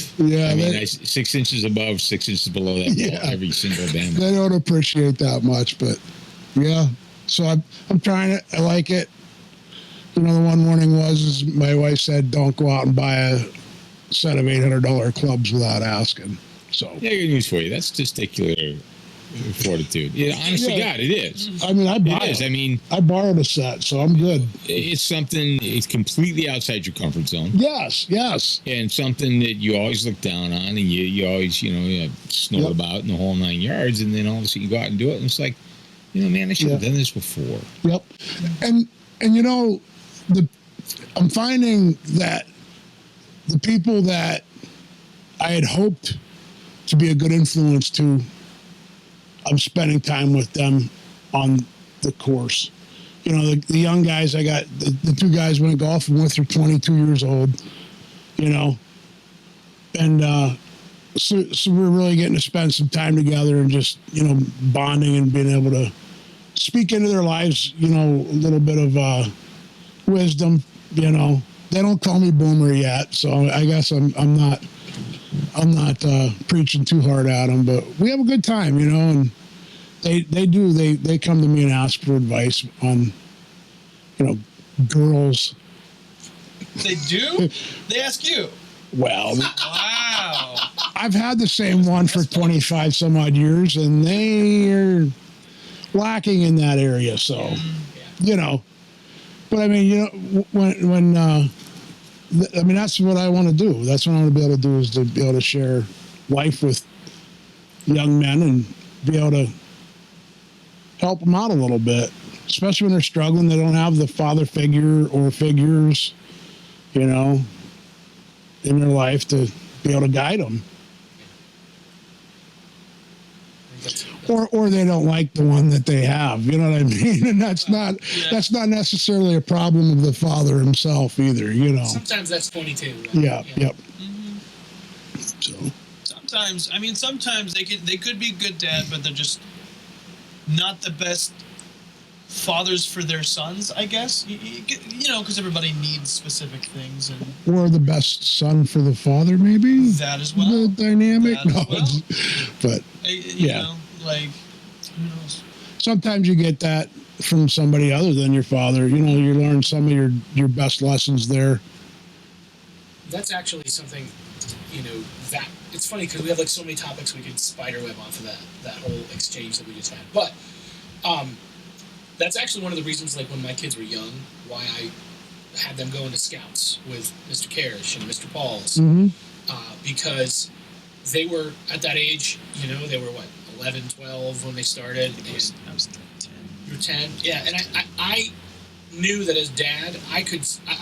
I mean, 6 inches above, 6 inches below that ball every single damn. They don't appreciate that much, but yeah. So I'm trying it. I like it. You know, the one warning was my wife said, don't go out and buy a set of $800 clubs without asking. So yeah, good news for you. That's testicular fortitude. Yeah, honestly, God, it is. I mean, I borrowed a set, so I'm good. It's something. It's completely outside your comfort zone. Yes, and something that you always look down on, and you always snort about in the whole 9 yards, and then all of a sudden you go out and do it, and it's like, man, I should have done this before. Yep, and you know, I'm finding that the people that I had hoped to be a good influence to, I'm spending time with them on the course. You know, the young guys, I got the 2 guys went golfing with are 22 years old, you know, and so we're really getting to spend some time together and just, bonding and being able to speak into their lives, a little bit of wisdom. They don't call me boomer yet, so I guess I'm not preaching too hard at them, but we have a good time, and they come to me and ask for advice on, girls. They do? They ask you? Well, wow. I've had the same one for 25 some odd years, and they are lacking in that area. So, but I mean, when that's what I want to do. That's what I want to be able to do, is to be able to share life with young men and be able to help them out a little bit, especially when they're struggling. They don't have the father figure or figures, in their life to be able to guide them. Or they don't like the one that they have, you know what I mean? And that's not necessarily a problem of the father himself either, Sometimes that's 22. Right? Yeah, yep. Mm-hmm. So sometimes they could be a good dad, but they're just not the best fathers for their sons, I guess. You know, because everybody needs specific things. Or the best son for the father, maybe? That as well. The dynamic? That as well. But, you yeah. know, like, who knows? Sometimes you get that from somebody other than your father. You know, you learn some of your best lessons there. That's actually something, you know, that it's funny because we have like so many topics we could spiderweb off of that whole exchange that we just had. But that's actually one of the reasons, like when my kids were young, why I had them go into scouts with Mr. Karrasch and Mr. Pauls, because they were at that age. You know, they were what, 11, 12 when they started. I was 10. You were 10, yeah. And I knew that as dad, I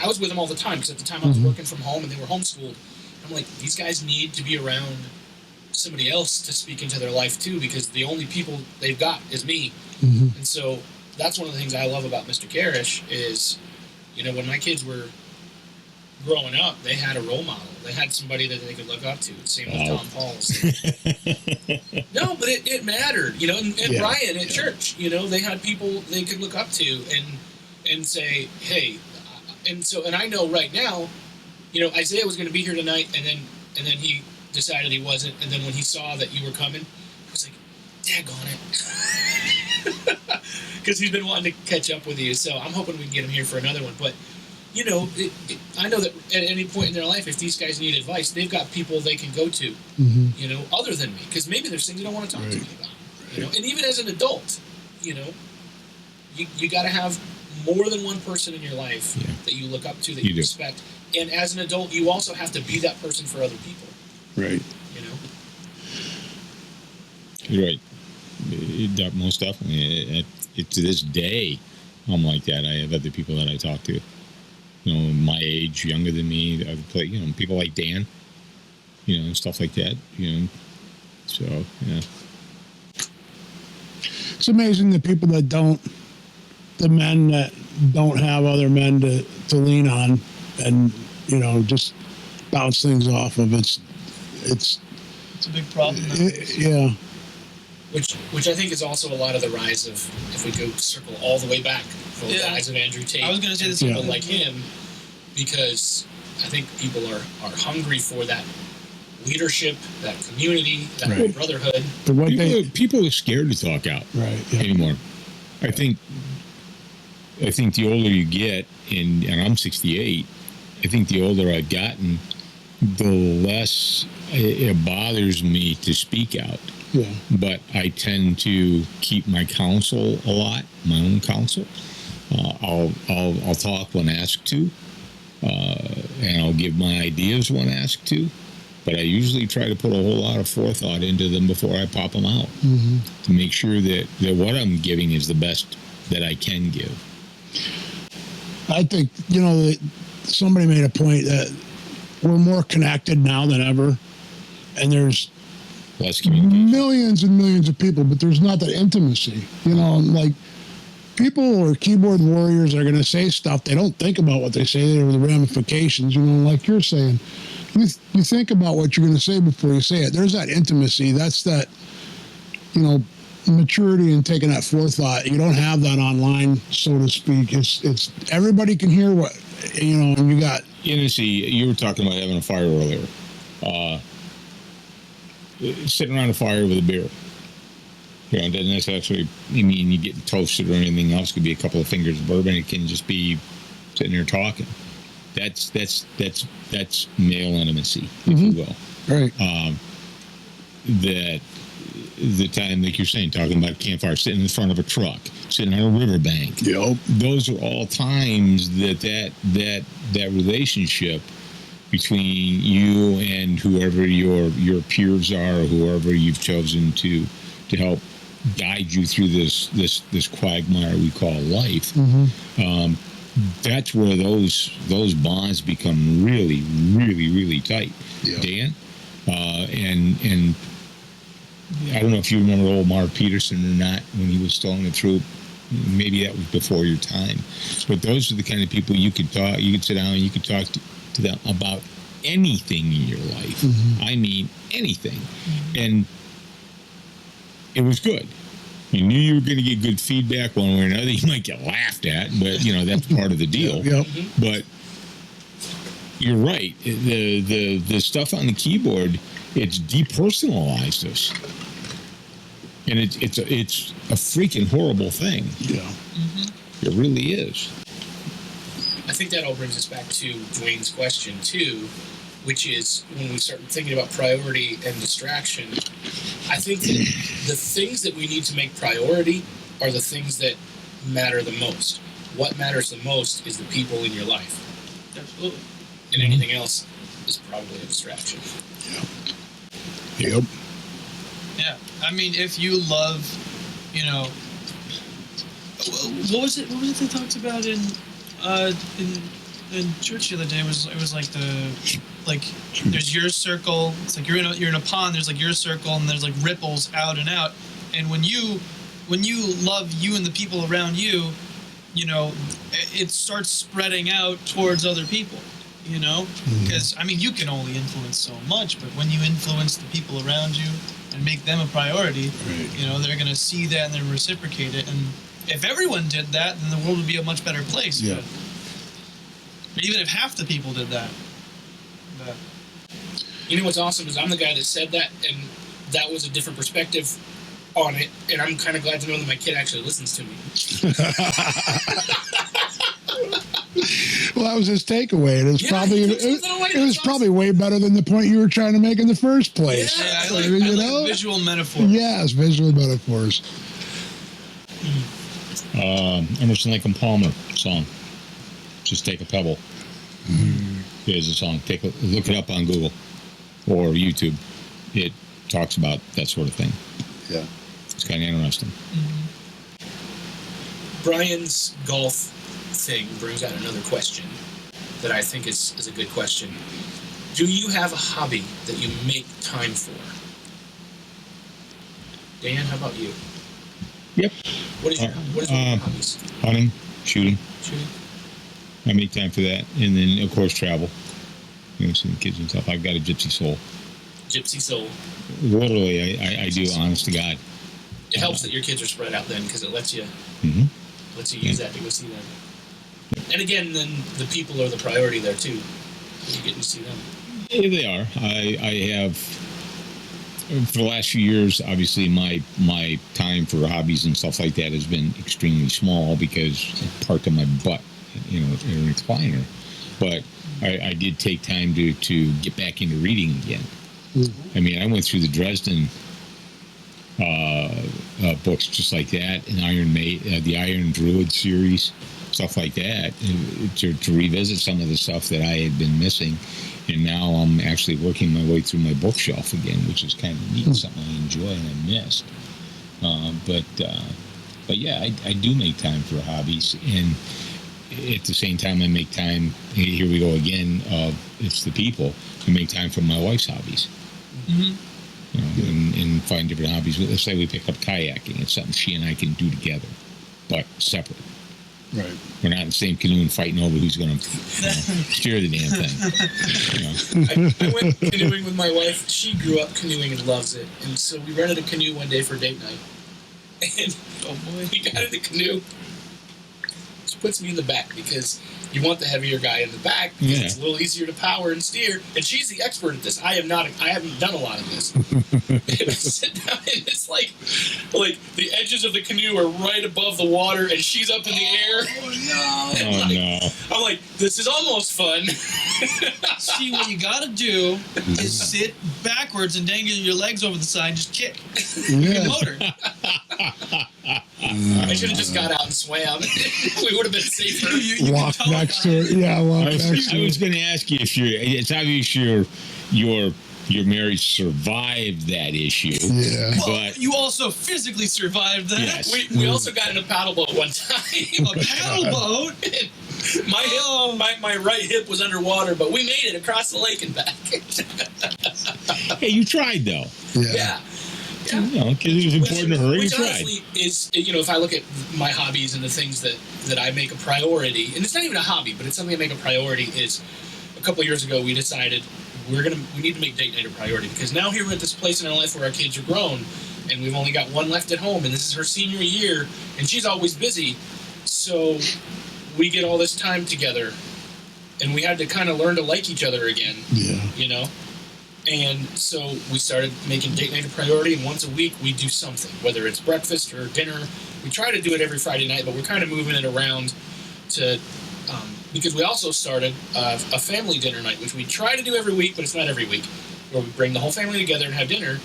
was with them all the time because at the time I was working from home and they were homeschooled. I'm like, these guys need to be around somebody else to speak into their life too, because the only people they've got is me. And so that's one of the things I love about Mr. Karrasch is, you know, when my kids were growing up, they had a role model. They had somebody that they could look up to. Same with Tom Pauls. No, but it mattered, you know. And Ryan at church, you know, they had people they could look up to and say, hey. And I know right now, you know, Isaiah was going to be here tonight, and then he decided he wasn't. And then when he saw that you were coming, he was like, daggone it. Because he's been wanting to catch up with you. So I'm hoping we can get him here for another one. But, you know, I know that at any point in their life, if these guys need advice, they've got people they can go to, you know, other than me. Because maybe there's things they don't want to talk to me about. You know, and even as an adult, you know, you got to have more than one person in your life that you look up to, that you respect. And as an adult, you also have to be that person for other people. Right. You know? You're right. Most definitely. To this day, I'm like that. I have other people that I talk to. You know, my age, younger than me. You know, people like Dan. You know, and stuff like that. You know, so yeah. It's amazing the people that the men that don't have other men to lean on, and you know, just bounce things off of. It's a big problem. Yeah. Which I think is also a lot of the rise of, if we go circle all the way back, the rise of Andrew Tate. I was going to say this. People like him, because I think people are hungry for that leadership, that community, that brotherhood. People are scared to talk out anymore. I think the older you get, and I'm 68, I think the older I've gotten, the less it bothers me to speak out. Yeah. But I tend to keep my counsel a lot, my own counsel. I'll talk when asked to, and I'll give my ideas when asked to. But I usually try to put a whole lot of forethought into them before I pop them out to make sure that what I'm giving is the best that I can give. I think, you know, somebody made a point that we're more connected now than ever, and there's millions and millions of people, but there's not that intimacy. You know, like, people or keyboard warriors are going to say stuff. They don't think about what they say or the ramifications, you know, like you're saying. You think about what you're going to say before you say it. There's that intimacy. That's that, you know, maturity and taking that forethought. You don't have that online, so to speak. It's everybody can hear what, you know, and you got. Intimacy, you were talking about having a fire earlier. Sitting around a fire with a beer. You know, it doesn't necessarily mean you get toasted or anything else. It could be a couple of fingers of bourbon. It can just be sitting there talking. That's male intimacy, if you will. Right. That the time, like you're saying, talking about campfire, sitting in front of a truck, sitting on a riverbank. Yep. Those are all times that relationship between you and whoever your peers are, or whoever you've chosen to help guide you through this quagmire we call life. That's where those bonds become really, really, really tight. Yeah. Dan, and I don't know if you remember old Mark Peterson or not when he was still in the troop. Maybe that was before your time, but those are the kind of people you could sit down and you could talk to them about anything in your life. I mean anything, and it was good. You knew you were going to get good feedback one way or another. You might get laughed at, but, you know, that's part of the deal. Yep. But you're right. The stuff on the keyboard, it's depersonalized us. And it's a freaking horrible thing. Yeah. It really is. I think that all brings us back to Dwayne's question, too, which is when we start thinking about priority and distraction, I think that the things that we need to make priority are the things that matter the most. What matters the most is the people in your life. Absolutely. And anything else is probably a distraction. Yep. Yeah. I mean, if you love, you know, what was it they talked about in church the other day? It was like there's your circle. It's like you're in a pond. There's like your circle, and there's like ripples out and out. And when you love you and the people around you, you know, it starts spreading out towards other people. You know, because I mean, you can only influence so much, but when you influence the people around you and make them a priority, you know, they're going to see that and then reciprocate it. And if everyone did that, then the world would be a much better place. Yeah. But even if half the people did that. But. You know what's awesome is I'm the guy that said that, and that was a different perspective on it, and I'm kind of glad to know that my kid actually listens to me. Well, that was his takeaway. It was probably way better than the point you were trying to make in the first place. Yeah, I like visual metaphors. Yes, visual metaphors. Emerson, Lake and Palmer song. Just Take a Pebble. Here's the song. Look it up on Google or YouTube. It talks about that sort of thing. Yeah. It's kind of interesting. Brian's golf thing brings out another question that I think is a good question. Do you have a hobby that you make time for? Dan, how about you? Yep. What is your hobbies? Hunting, shooting. Shooting. I make time for that, and then of course travel. You know, seeing kids and stuff. I've got a gypsy soul. Gypsy soul. Literally, I do. Honest to God. It helps that your kids are spread out then, because it lets you use that to go see them. And again, then the people are the priority there too. You're getting to see them. Yeah, they are. I have, for the last few years, obviously my time for hobbies and stuff like that has been extremely small because I'm parked on my butt, you know, in a recliner. But I did take time to get back into reading again. I mean, I went through the Dresden books just like that, and the Iron Druid series, stuff like that, to revisit some of the stuff that I had been missing. And now I'm actually working my way through my bookshelf again, which is kind of neat, something I enjoy and I missed. But yeah, I do make time for hobbies, and at the same time I make time, here we go again, it's the people, to make time for my wife's hobbies. You know, and find different hobbies. Let's say we pick up kayaking. It's something she and I can do together, but separate. Right. We're not in the same canoe and fighting over who's going to steer the damn thing. You know? I went canoeing with my wife. She grew up canoeing and loves it. And so we rented a canoe one day for date night. And oh boy, we got in the canoe. She puts me in the back because you want the heavier guy in the back because it's a little easier to power and steer. And she's the expert at this. I haven't done a lot of this. And I sit down and it's like the edges of the canoe are right above the water and she's up in the air. Oh no. I'm like, this is almost fun. See, what you gotta do is sit backwards and dangle your legs over the side and just kick. Your motor. I should have just got out and swam. We would have been safer. Walk next to it. Yeah, walk next to it. I was going to ask you if it's obvious your marriage survived that issue. Yeah. Well, but you also physically survived that. Yes. We also got in a paddle boat one time. A paddle boat? My right hip was underwater, but we made it across the lake and back. Hey, you tried though. Yeah. You know, because it was important to her. Which you tried. honestly is, you know, if I look at my hobbies and the things that I make a priority, and it's not even a hobby, but it's something I make a priority, is a couple of years ago we decided we need to make date night a priority because now here we're at this place in our life where our kids are grown and we've only got one left at home, and this is her senior year, and she's always busy. So we get all this time together, and we had to kind of learn to like each other again. Yeah. You know? And so we started making date night a priority, and once a week we do something, whether it's breakfast or dinner. We try to do it every Friday night, but we're kind of moving it around to, because we also started a family dinner night, which we try to do every week, but it's not every week, where we bring the whole family together and have dinner,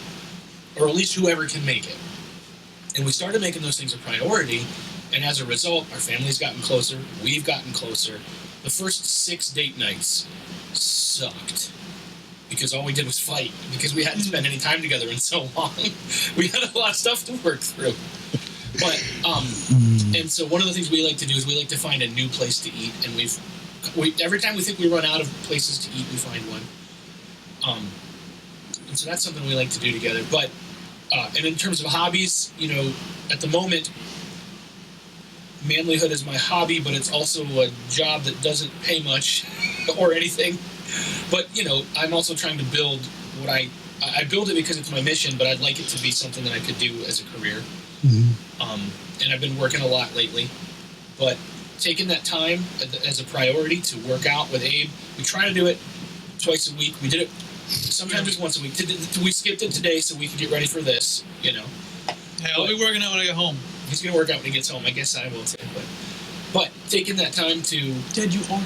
or at least whoever can make it. And we started making those things a priority, and as a result, our family's gotten closer, we've gotten closer. The first 6 date nights sucked, because all we did was fight, because we hadn't spent any time together in so long. We had a lot of stuff to work through. But, and so one of the things we like to do is we like to find a new place to eat, and we every time we think we run out of places to eat, we find one. And so that's something we like to do together. But, and in terms of hobbies, you know, at the moment, Manlihood is my hobby, but it's also a job that doesn't pay much or anything. But, you know, I'm also trying to build what I build it because it's my mission, but I'd like it to be something that I could do as a career. And I've been working a lot lately. But taking that time as a priority to work out with Abe, we try to do it twice a week. We did it sometimes just once a week. We skipped it today so we could get ready for this, you know. Hey, I'll be working out when I get home. He's going to work out when he gets home. I guess I will too. But taking that time to... Dad, you are home.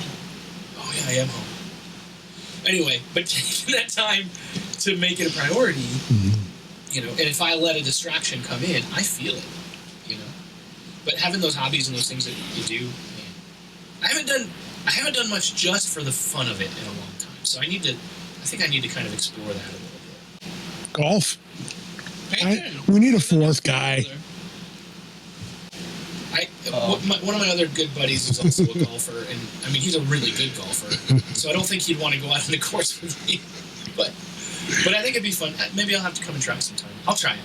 Oh, yeah, I am home. Anyway, but taking that time to make it a priority, you know, and if I let a distraction come in, I feel it, you know. But having those hobbies and those things that you do, man, I haven't done much just for the fun of it in a long time. So I think I need to kind of explore that a little bit. Golf. We need a fourth guy. One of my other good buddies is also a golfer, and I mean he's a really good golfer. So I don't think he'd want to go out on the course with me. But I think it'd be fun. Maybe I'll have to come and try sometime. I'll try it.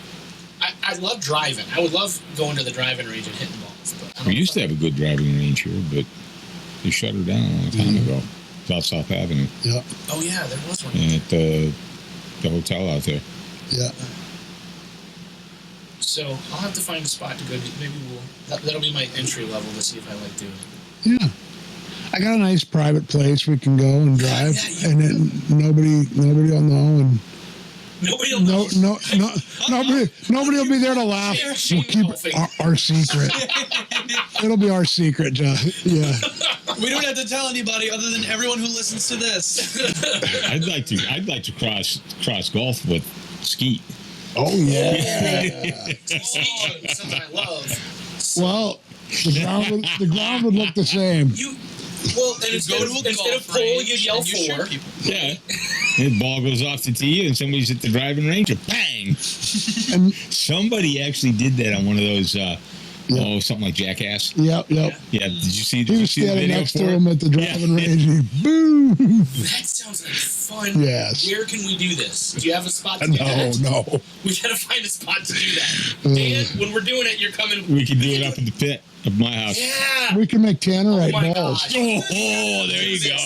I love driving. I would love going to the driving range and hitting balls. But We used to have a good driving range here, but they shut her down a long time ago. It's out South Avenue. Yeah. Oh yeah, there was one. And at the hotel out there. Yeah. So I'll have to find a spot to go. Maybe that'll be my entry level to see if I like doing it. Yeah. I got a nice private place we can go and drive, and then nobody will know, and nobody will know. Nobody will be there to laugh. We'll keep our secret. It'll be our secret, John. Yeah. We don't have to tell anybody other than everyone who listens to this. I'd like to cross golf with Skeet. Oh yeah. Something I love. Well, the ground would look the same. And instead of pole, you yell four. Yeah. The ball goes off the tee, and somebody's at the driving range, and bang! And somebody actually did that on one of those. Something like Jackass. Yep. Yeah. Did you see? He was standing next to him at the driving range. Boom. That sounds like fun. Yes. Where can we do this? Do you have a spot to do that? No. We gotta find a spot to do that. And when we're doing it, you're coming. We can do it up in the pit of my house. Yeah. We can make Tannerite balls. Oh, there you go.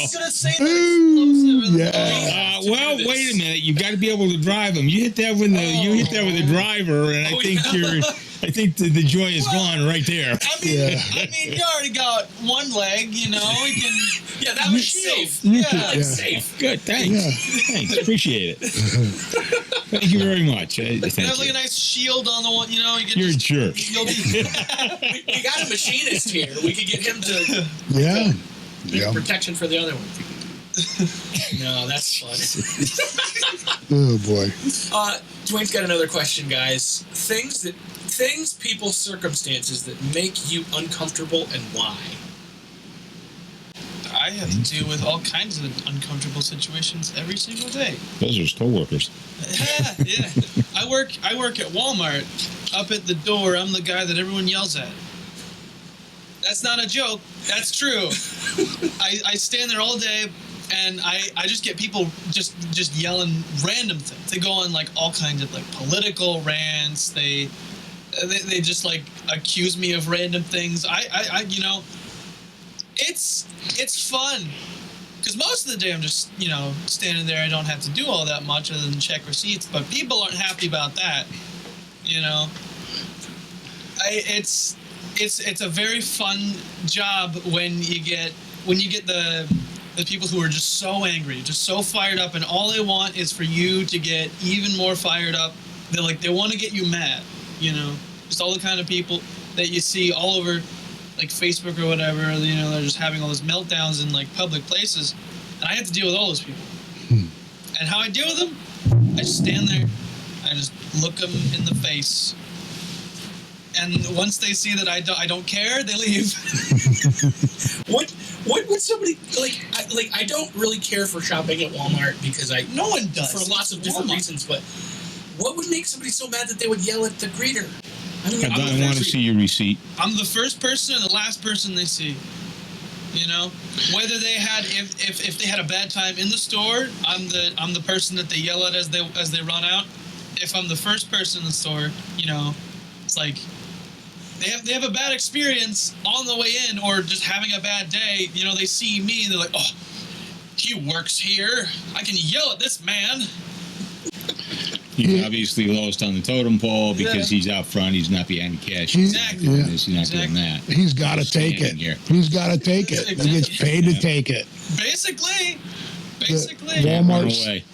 Yeah. Well, wait a minute. You got to be able to drive them. You hit that with a driver, and I think the joy is gone right there. I mean, you already got one leg, you know. We can. Yeah, that was safe. That's safe. Good, thanks. Thanks, appreciate it. Thank you very much. There's like a nice shield on the one, you know. You're a jerk. We got a machinist here. We could get him to. Yeah. Protection for the other one. No, that's fun. Oh boy. Dwayne's got another question, guys. Things, people, circumstances that make you uncomfortable and why? I have to deal with all kinds of uncomfortable situations every single day. Those are his coworkers. Yeah. I work at Walmart. Up at the door, I'm the guy that everyone yells at. That's not a joke. That's true. I stand there all day, and I just get people just yelling random things. They go on like all kinds of like political rants. They just like accuse me of random things. I you know, it's fun because most of the day I'm just, you know, standing there. I don't have to do all that much other than check receipts. But people aren't happy about that. You know, it's a very fun job when you get the people who are just so angry, just so fired up, and all they want is for you to get even more fired up. They want to get you mad, you know. Just all the kind of people that you see all over, like Facebook or whatever. You know, they're just having all those meltdowns in like public places, and I have to deal with all those people. And how I deal with them, I just stand there, I just look them in the face, and once they see that I don't care, they leave. What would somebody I don't really care for shopping at Walmart because no one does for lots of different reasons. But what would make somebody so mad that they would yell at the greeter? I want to see your receipt. I'm the first person and the last person they see. You know, whether they had if they had a bad time in the store, I'm the person that they yell at as they run out. If I'm the first person in the store, you know, it's like they have a bad experience on the way in or just having a bad day. You know, they see me and they're like, oh, he works here. I can yell at this man. He's obviously lowest on the totem pole because he's out front. He's not behind the cash. Exactly. He's not doing that. He's got to take it. He's got to take it. He gets paid to take it. Basically.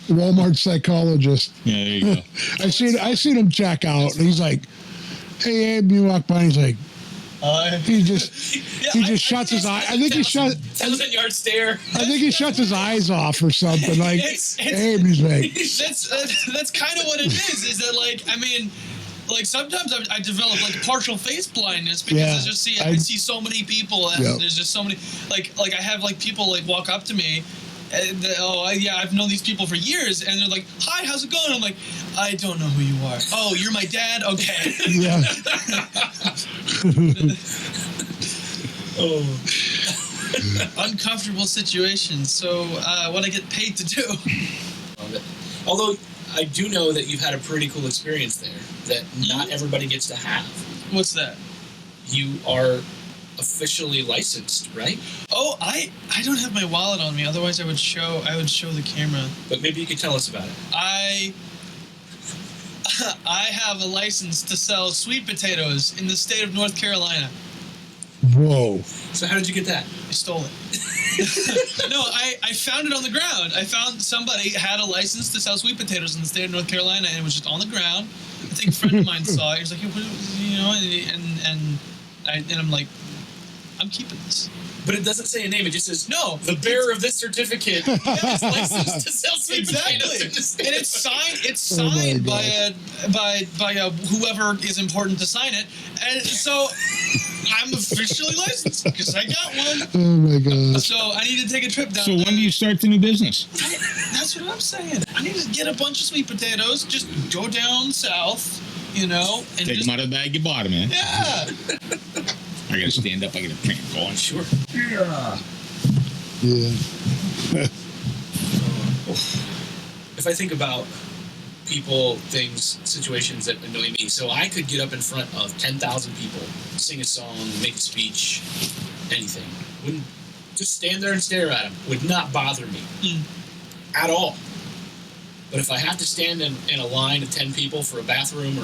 Walmart psychologist. Yeah, there you go. I seen him check out. And he's like, "Hey, Abe," you walk by. And he's like, he just shuts his eye. I think he shut. 1,000-yard stare. I think he shuts his eyes off or something. Like Abe, he's like. That's kind of what it is. Is that like I mean. Like sometimes I develop like partial face blindness because I see so many people and there's just so many like I have like people like walk up to me and I've known these people for years and they're like, hi, how's it going? I'm like, I don't know who you are. Oh, you're my dad? Okay. Yeah. Uncomfortable situations. So what I get paid to do. Love it. Although I do know that you've had a pretty cool experience there that not everybody gets to have. What's that? You are officially licensed, right? Oh, I don't have my wallet on me. Otherwise, I would show the camera. But maybe you could tell us about it. I have a license to sell sweet potatoes in the state of North Carolina. Whoa. So how did you get that? I stole it. No, I found it on the ground. I found somebody had a license to sell sweet potatoes in the state of North Carolina, and it was just on the ground. I think a friend of mine saw it. He was like, you know, and I'm like, I'm keeping this. But it doesn't say a name. It just says, no, the bearer of this certificate is licensed to sell sweet potatoes in the state. And it's signed by whoever is important to sign it. And so I'm officially licensed because I got one. Oh my god! So I need to take a trip down. So when do you start the new business? That's what I'm saying. I need to get a bunch of sweet potatoes. Just go down south, you know, and take them out of the bag you bought them in. Yeah. I gotta stand up. I gotta print going. Sure. Yeah. If I think about people, things, situations that annoy me, so I could get up in front of 10,000 people, sing a song, make a speech, anything. Wouldn't just stand there and stare at them. Would not bother me at all. But if I have to stand in a line of 10 people for a bathroom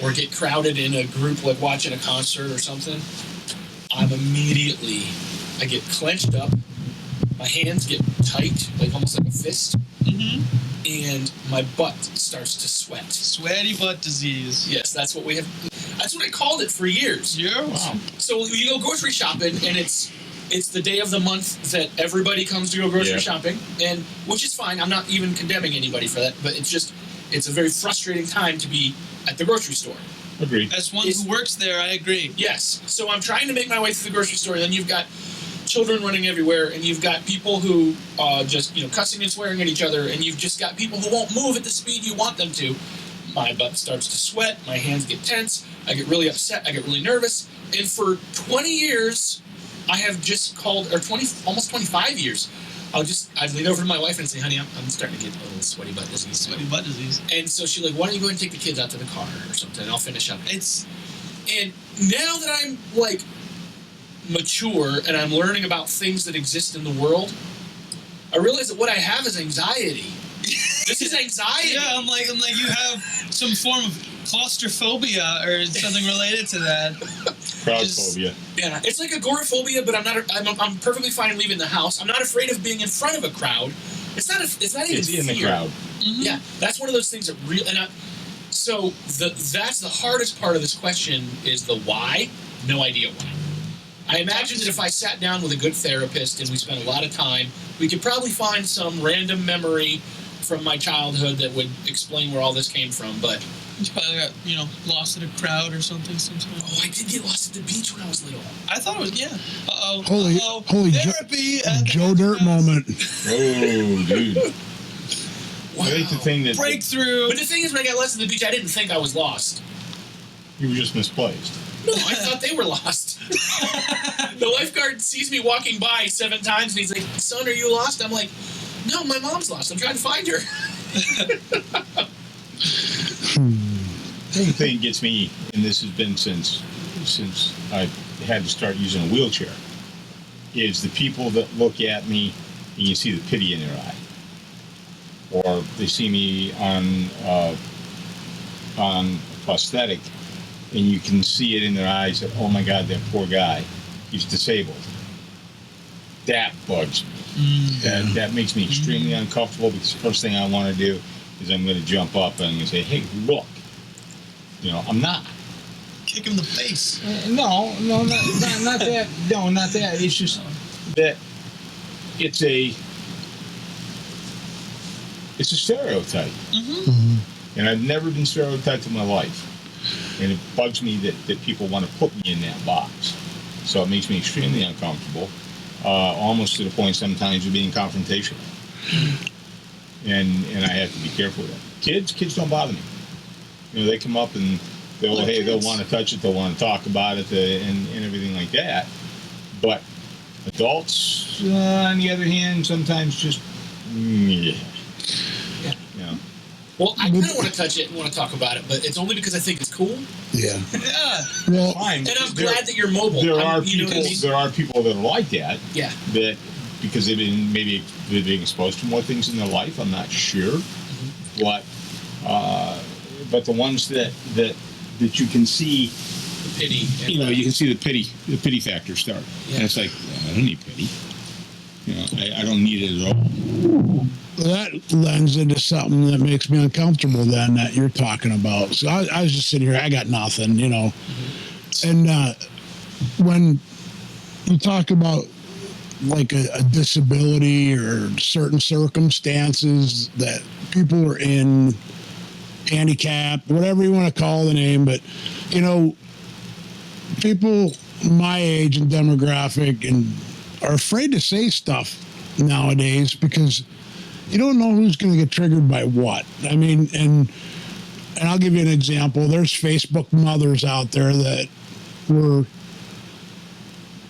or get crowded in a group like watching a concert or something, I get clenched up, my hands get tight, like almost like a fist, and my butt starts to sweat. Sweaty butt disease. Yes, that's what we have. That's what I called it for years. Yeah. Wow. So you go grocery shopping, and it's the day of the month that everybody comes to go grocery shopping, and which is fine. I'm not even condemning anybody for that, but it's a very frustrating time to be at the grocery store. Agreed. As one who works there, I agree. Yes. So I'm trying to make my way through the grocery store, and then you've got children running everywhere, and you've got people who just cussing and swearing at each other, and you've just got people who won't move at the speed you want them to. My butt starts to sweat, my hands get tense, I get really upset, I get really nervous, and for 20 years, I have just called, or almost 25 years, I'd lean over to my wife and say, honey, I'm starting to get a little sweaty butt disease. Sweaty butt disease. And so she's like, why don't you go ahead and take the kids out to the car or something, and I'll finish up. And now that I'm, like, mature and I'm learning about things that exist in the world, I realize that what I have is anxiety. This is anxiety. Yeah, I'm like you have some form of claustrophobia or something related to that. Crowdphobia. Yeah, it's like agoraphobia, but I'm perfectly fine leaving the house. I'm not afraid of being in front of a crowd. It's not even It's in fear. the crowd. Mm-hmm. Yeah, that's one of those things that really. So that's the hardest part of this question is the why. No idea why. I imagine that if I sat down with a good therapist and we spent a lot of time, we could probably find some random memory from my childhood that would explain where all this came from. But You probably got, lost in a crowd or something sometime. oh, I did get lost at the beach when I was little. I thought it was, yeah. Uh-oh. Holy therapy Joe Dirt moment. Oh, dude. Wow. I think the thing that Breakthrough. But the thing is, when I got lost at the beach, I didn't think I was lost. you were just misplaced. No, I thought they were lost. The lifeguard sees me walking by 7 times, and he's like, "Son, are you lost?" I'm like, "No, my mom's lost. I'm trying to find her." The thing that gets me, and this has been since I had to start using a wheelchair, is the people that look at me and you see the pity in their eye, or they see me on prosthetic, and you can see it in their eyes that, oh my God, that poor guy, he's disabled. That bugs me. That makes me extremely uncomfortable, because the first thing I want to do is I'm going to jump up and I'm going to say, hey, look. I'm not. Kick him in the face. No, not that. No, not that. It's just that it's a stereotype. Mm-hmm. And I've never been stereotyped in my life. And it bugs me that people want to put me in that box. So it makes me extremely uncomfortable, almost to the point sometimes of being confrontational. And I have to be careful with that. Kids don't bother me. They come up and they'll want to touch it, they'll want to talk about it, and everything like that. But adults, on the other hand, sometimes just yeah. Well, I kind of want to touch it and want to talk about it, but it's only because I think it's cool. Yeah. Yeah. Well, fine. And I'm glad that you're mobile. There are people that are like that. Yeah. That because they've been exposed to more things in their life. I'm not sure, but the ones that you can see the pity. You can see the pity factor start. Yeah. And it's like, I don't need pity. I don't need it at all. That lends into something that makes me uncomfortable then that you're talking about. So I was just sitting here, I got nothing, Mm-hmm. And when you talk about like a disability or certain circumstances that people are in, handicapped, whatever you want to call the name, but, people my age and demographic and are afraid to say stuff nowadays because you don't know who's going to get triggered by what. I mean, and I'll give you an example. There's Facebook mothers out there that were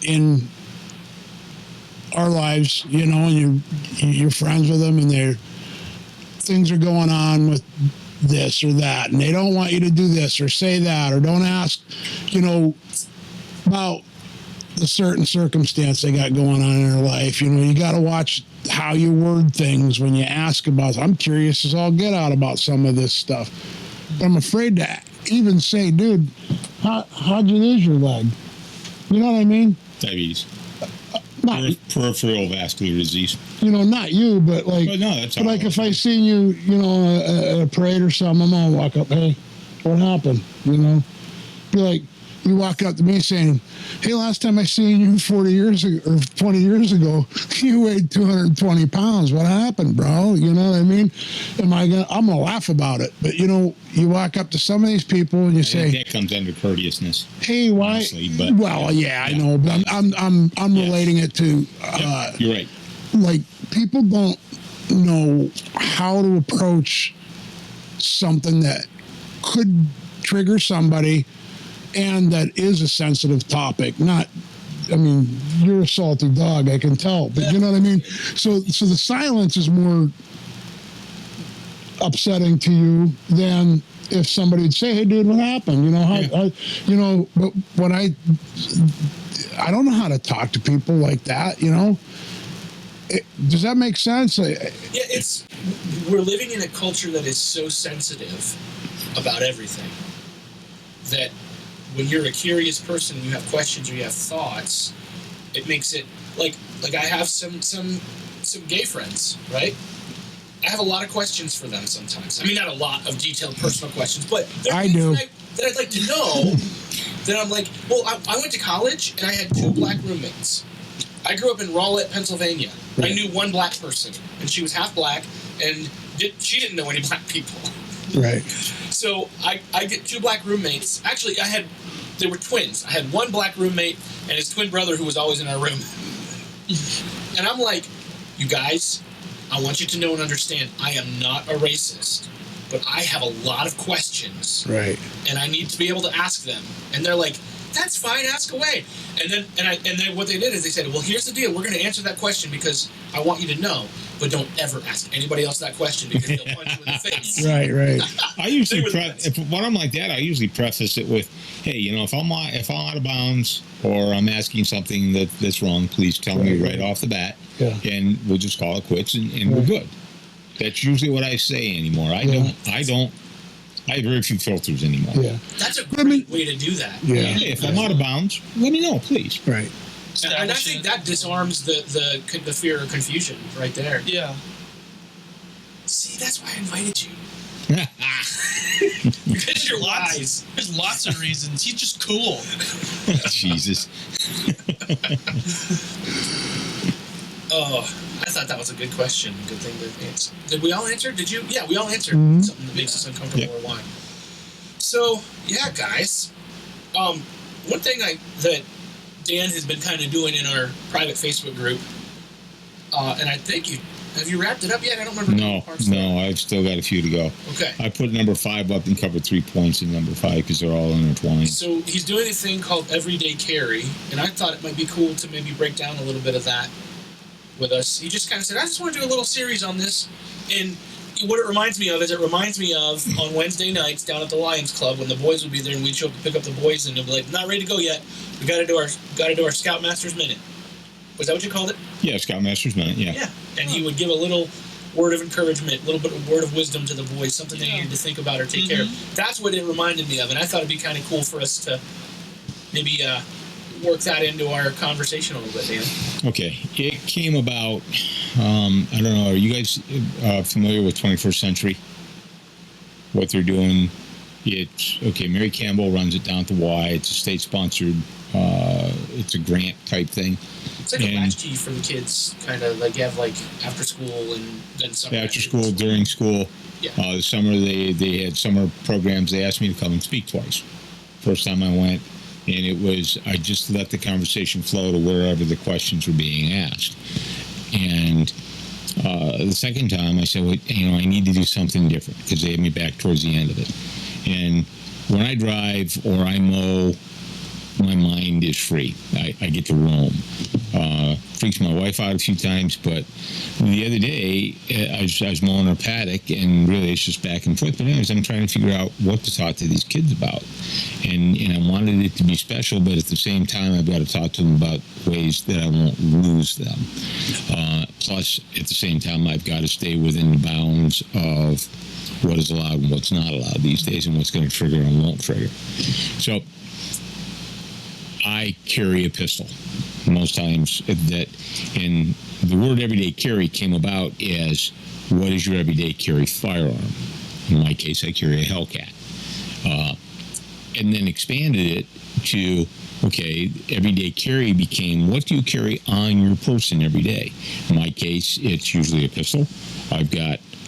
in our lives, and you're friends with them, and things are going on with this or that, and they don't want you to do this or say that, or don't ask, about the certain circumstance they got going on in their life. You got to watch how you word things when you ask about. I'm curious as all get out about some of this stuff, but I'm afraid to even say, dude, how'd you lose your leg? You know what I mean? Diabetes. Peripheral vascular disease. Not you, but like, but no, that's but like if I seen you, at a parade or something, I'm gonna walk up, hey, what happened? Be like, you walk up to me saying, hey, last time I seen you 40 years ago or 20 years ago, you weighed 220 pounds. What happened, bro? You know what I mean? I'm gonna laugh about it. But you walk up to some of these people and you say, that comes under courteousness. Hey, why? Honestly, but, I know, but I'm relating it to. You're right. Like, people don't know how to approach something that could trigger somebody and that is a sensitive topic. You're a salty dog, I can tell, but you know what I mean? So the silence is more upsetting to you than if somebody would say, hey, dude, what happened? But when I don't know how to talk to people like that, Does that make sense? We're living in a culture that is so sensitive about everything that when you're a curious person, you have questions or you have thoughts, it makes it like I have some gay friends, right? I have a lot of questions for them sometimes. I mean, not a lot of detailed personal questions, but there are things that I'd like to know. That I'm like, well, I went to college and I had 2 black roommates. I grew up in Rowlett, Pennsylvania. Right. I knew one black person, and she was half black, and she didn't know any black people. Right. So I get 2 black roommates. Actually, they were twins. I had one black roommate and his twin brother who was always in our room. And I'm like, you guys, I want you to know and understand, I am not a racist, but I have a lot of questions. Right. And I need to be able to ask them. And they're like, that's fine, ask away. And then what they did is they said, well, here's the deal. We're going to answer that question because I want you to know, but don't ever ask anybody else that question because they'll punch you in the face. Right. I usually when I'm like that, I usually preface it with, hey, if I'm out of bounds or I'm asking something that's wrong, please tell me right off the bat, and we'll just call it quits and we're good. That's usually what I say anymore. I have very few filters anymore. Yeah. That's a great way to do that. Yeah. Hey, if I'm out of bounds, let me know, please. Right. And I think that disarms the fear or confusion right there. Yeah. See, that's why I invited you. Because you're wise. There's lots of reasons. He's just cool. Jesus. Oh, I thought that was a good question. Good thing to answer. Did we all answer? Did you? Yeah, we all answered something that makes us uncomfortable or why. So, yeah, guys. One thing that Dan has been kind of doing in our private Facebook group, and I think have you wrapped it up yet? I don't remember. No, I've still got a few to go. Okay. I put number 5 up and covered 3 points in number 5 because they're all intertwined. So he's doing a thing called Everyday Carry, and I thought it might be cool to maybe break down a little bit of that with us. He just kind of said, I just want to do a little series on this. And what it reminds me of on Wednesday nights down at the Lions Club when the boys would be there and we'd show up to pick up the boys and they'd be like, not ready to go yet. We got to do our Scoutmaster's Minute. Was that what you called it? Yeah, Scoutmaster's Minute, yeah. Yeah. And he would give a little word of encouragement, a little bit of word of wisdom to the boys, something they needed to think about or take care of. That's what it reminded me of, and I thought it'd be kind of cool for us to maybe work that into our conversation a little bit, Dan. Okay. It came about, I don't know, are you guys familiar with 21st Century? What they're doing? Mary Campbell runs it down at the Y. It's a state-sponsored, it's a grant type thing. It's like a latchkey for the kids, kind of like you have like after school and then summer. After school, during school. Yeah. The summer, they had summer programs. They asked me to come and speak twice. First time I went, and it was, I just let the conversation flow to wherever the questions were being asked. And the second time I said, well, I need to do something different because they had me back towards the end of it. And when I drive or I mow, my mind is free. I get to roam. Freaks my wife out a few times, but the other day I was mowing her paddock, and really it's just back and forth. But anyways, I'm trying to figure out what to talk to these kids about, and I wanted it to be special, but at the same time I've got to talk to them about ways that I won't lose them. Plus, at the same time, I've got to stay within the bounds of what is allowed and what's not allowed these days, and what's going to trigger and won't trigger. So I carry a pistol most times. And the word everyday carry came about as, what is your everyday carry firearm? In my case, I carry a Hellcat. And then expanded it to, everyday carry became, what do you carry on your person every day? In my case, it's usually a pistol.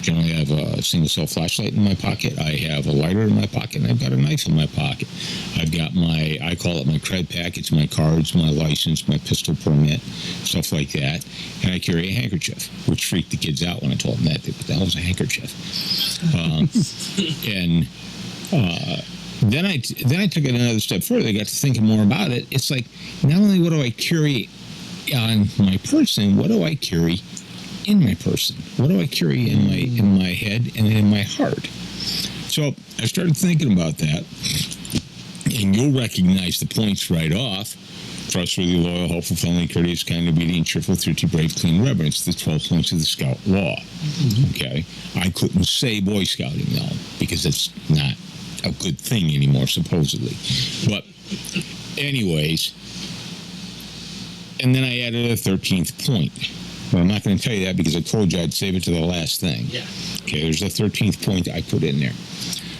Generally have a single-cell flashlight in my pocket. I have a lighter in my pocket, and I've got a knife in my pocket. I've got I call it my cred pack. It's my cards, my license, my pistol permit, stuff like that. And I carry a handkerchief, which freaked the kids out when I told them that. What the hell is a handkerchief? Then I took it another step further. I got to thinking more about it. It's like, not only what do I carry on my person, what do I carry in my person? What do I carry in my head and in my heart? So I started thinking about that, and you'll recognize the points right off. trustworthy, loyal, helpful, friendly, courteous, kind, obedient, cheerful, thrifty, brave, clean, reverence. The 12 points of the Scout Law. Okay? I couldn't say Boy Scouting, though, because it's not a good thing anymore, supposedly. But anyways, and then I added a 13th point. But I'm not going to tell you that because I told you I'd save it to the last thing. Yeah. Okay, there's a 13th point I put in there.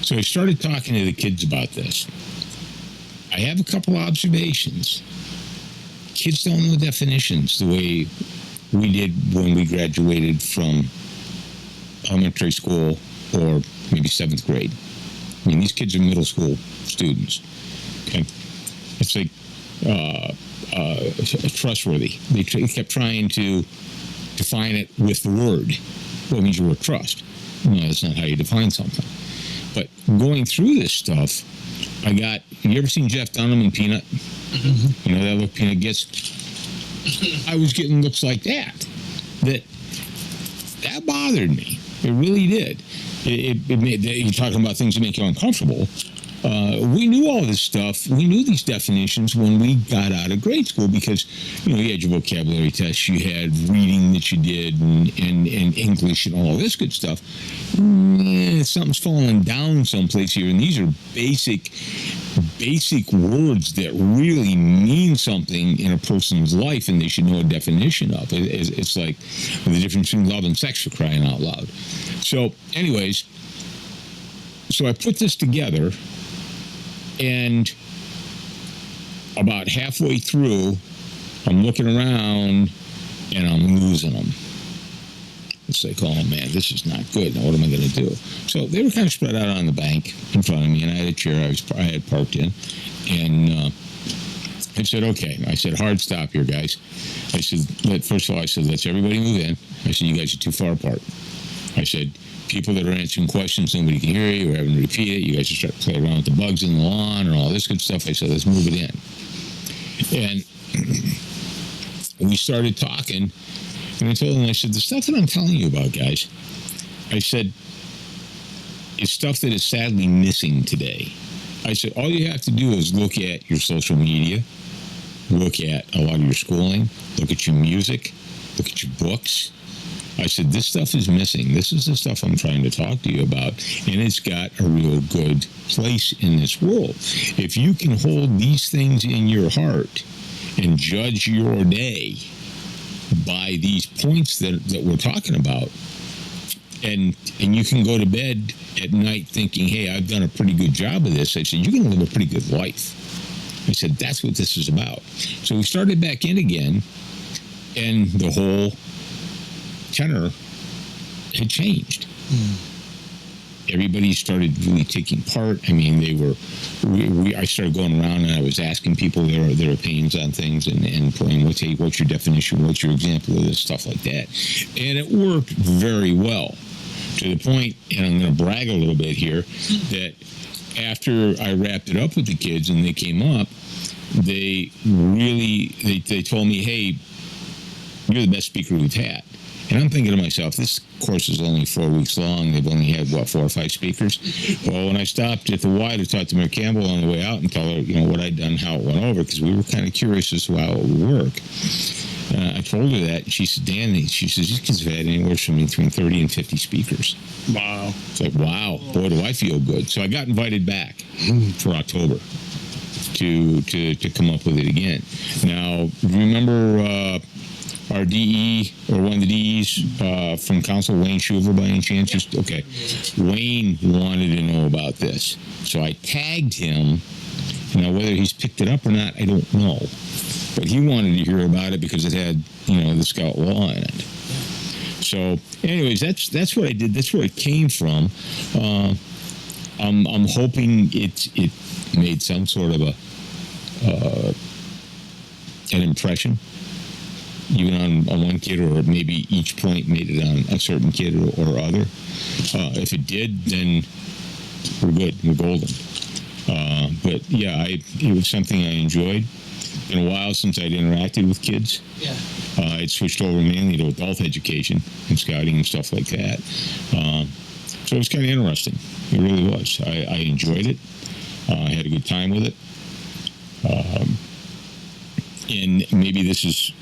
So I started talking to the kids about this. I have a couple observations. Kids don't know definitions the way we did when we graduated from elementary school or maybe 7th grade. I mean, these kids are middle school students. Okay, it's like trustworthy. They kept trying to define it with the word. Well, it means the word trust. No, that's not how you define something. But going through this stuff, have you ever seen Jeff Dunham in Peanut? Mm-hmm. You know that look Peanut gets? I was getting looks like that. That bothered me. It really did. It made, you're talking about things that make you uncomfortable. We knew all this stuff. We knew these definitions when we got out of grade school because, you had your vocabulary tests, you had reading that you did, and English and all this good stuff. Something's falling down someplace here, and these are basic words that really mean something in a person's life, and they should know a definition of. It's like the difference between love and sex, for crying out loud. So, anyways, I put this together. And about halfway through, I'm looking around and I'm losing them. It's like, oh man, this is not good. Now what am I going to do? So they were kind of spread out on the bank in front of me, and I had a chair I had parked in. And I said, okay. I said, hard stop here, guys. I said, first of all, let's everybody move in. I said, you guys are too far apart. I said, people that are answering questions, nobody can hear you, or having to repeat it. You guys just start to play around with the bugs in the lawn and all this good stuff. I said, let's move it in. And we started talking, and I told them, I said, the stuff that I'm telling you about, guys, I said, is stuff that is sadly missing today. I said, all you have to do is look at your social media, look at a lot of your schooling, look at your music, look at your books. I said, this stuff is missing. This is the stuff I'm trying to talk to you about, and it's got a real good place in this world. If you can hold these things in your heart and judge your day by these points that we're talking about, and you can go to bed at night thinking, hey, I've done a pretty good job of this, I said, you're going to live a pretty good life. I said, that's what this is about. So we started back in again, and the whole tenor had changed. Everybody started really taking part. I mean, I started going around and I was asking people their opinions on things and playing, what's your definition, what's your example of this, stuff like that. And it worked very well, to the point, and I'm going to brag a little bit here, that after I wrapped it up with the kids and they came up, they told me, hey, you're the best speaker we've had. And I'm thinking to myself, this course is only 4 weeks long. They've only had, 4 or 5 speakers? Well, when I stopped at the Y to talk to Mary Campbell on the way out and tell her, what I'd done, how it went over, because we were kind of curious as to how it would work. I told her that, and she said, Dan, she says, these kids have had anywhere from between 30 and 50 speakers. Wow. It's like, wow, boy, do I feel good. So I got invited back for October to come up with it again. Now, remember our DE, or one of the DEs from Council, Wayne Schuver, by any chance? Okay. Wayne wanted to know about this. So I tagged him. Now, whether he's picked it up or not, I don't know. But he wanted to hear about it because it had, the Scout Law in it. So, anyways, that's what I did. That's where it came from. I'm hoping it made some sort of an impression, even on one kid, or maybe each point made it on a certain kid or other. If it did, then we're good. We're golden. But yeah, it was something I enjoyed. Been a while since I'd interacted with kids. Yeah. I'd switched over mainly to adult education and scouting and stuff like that. So it was kind of interesting. It really was. I enjoyed it. I had a good time with it. and maybe this is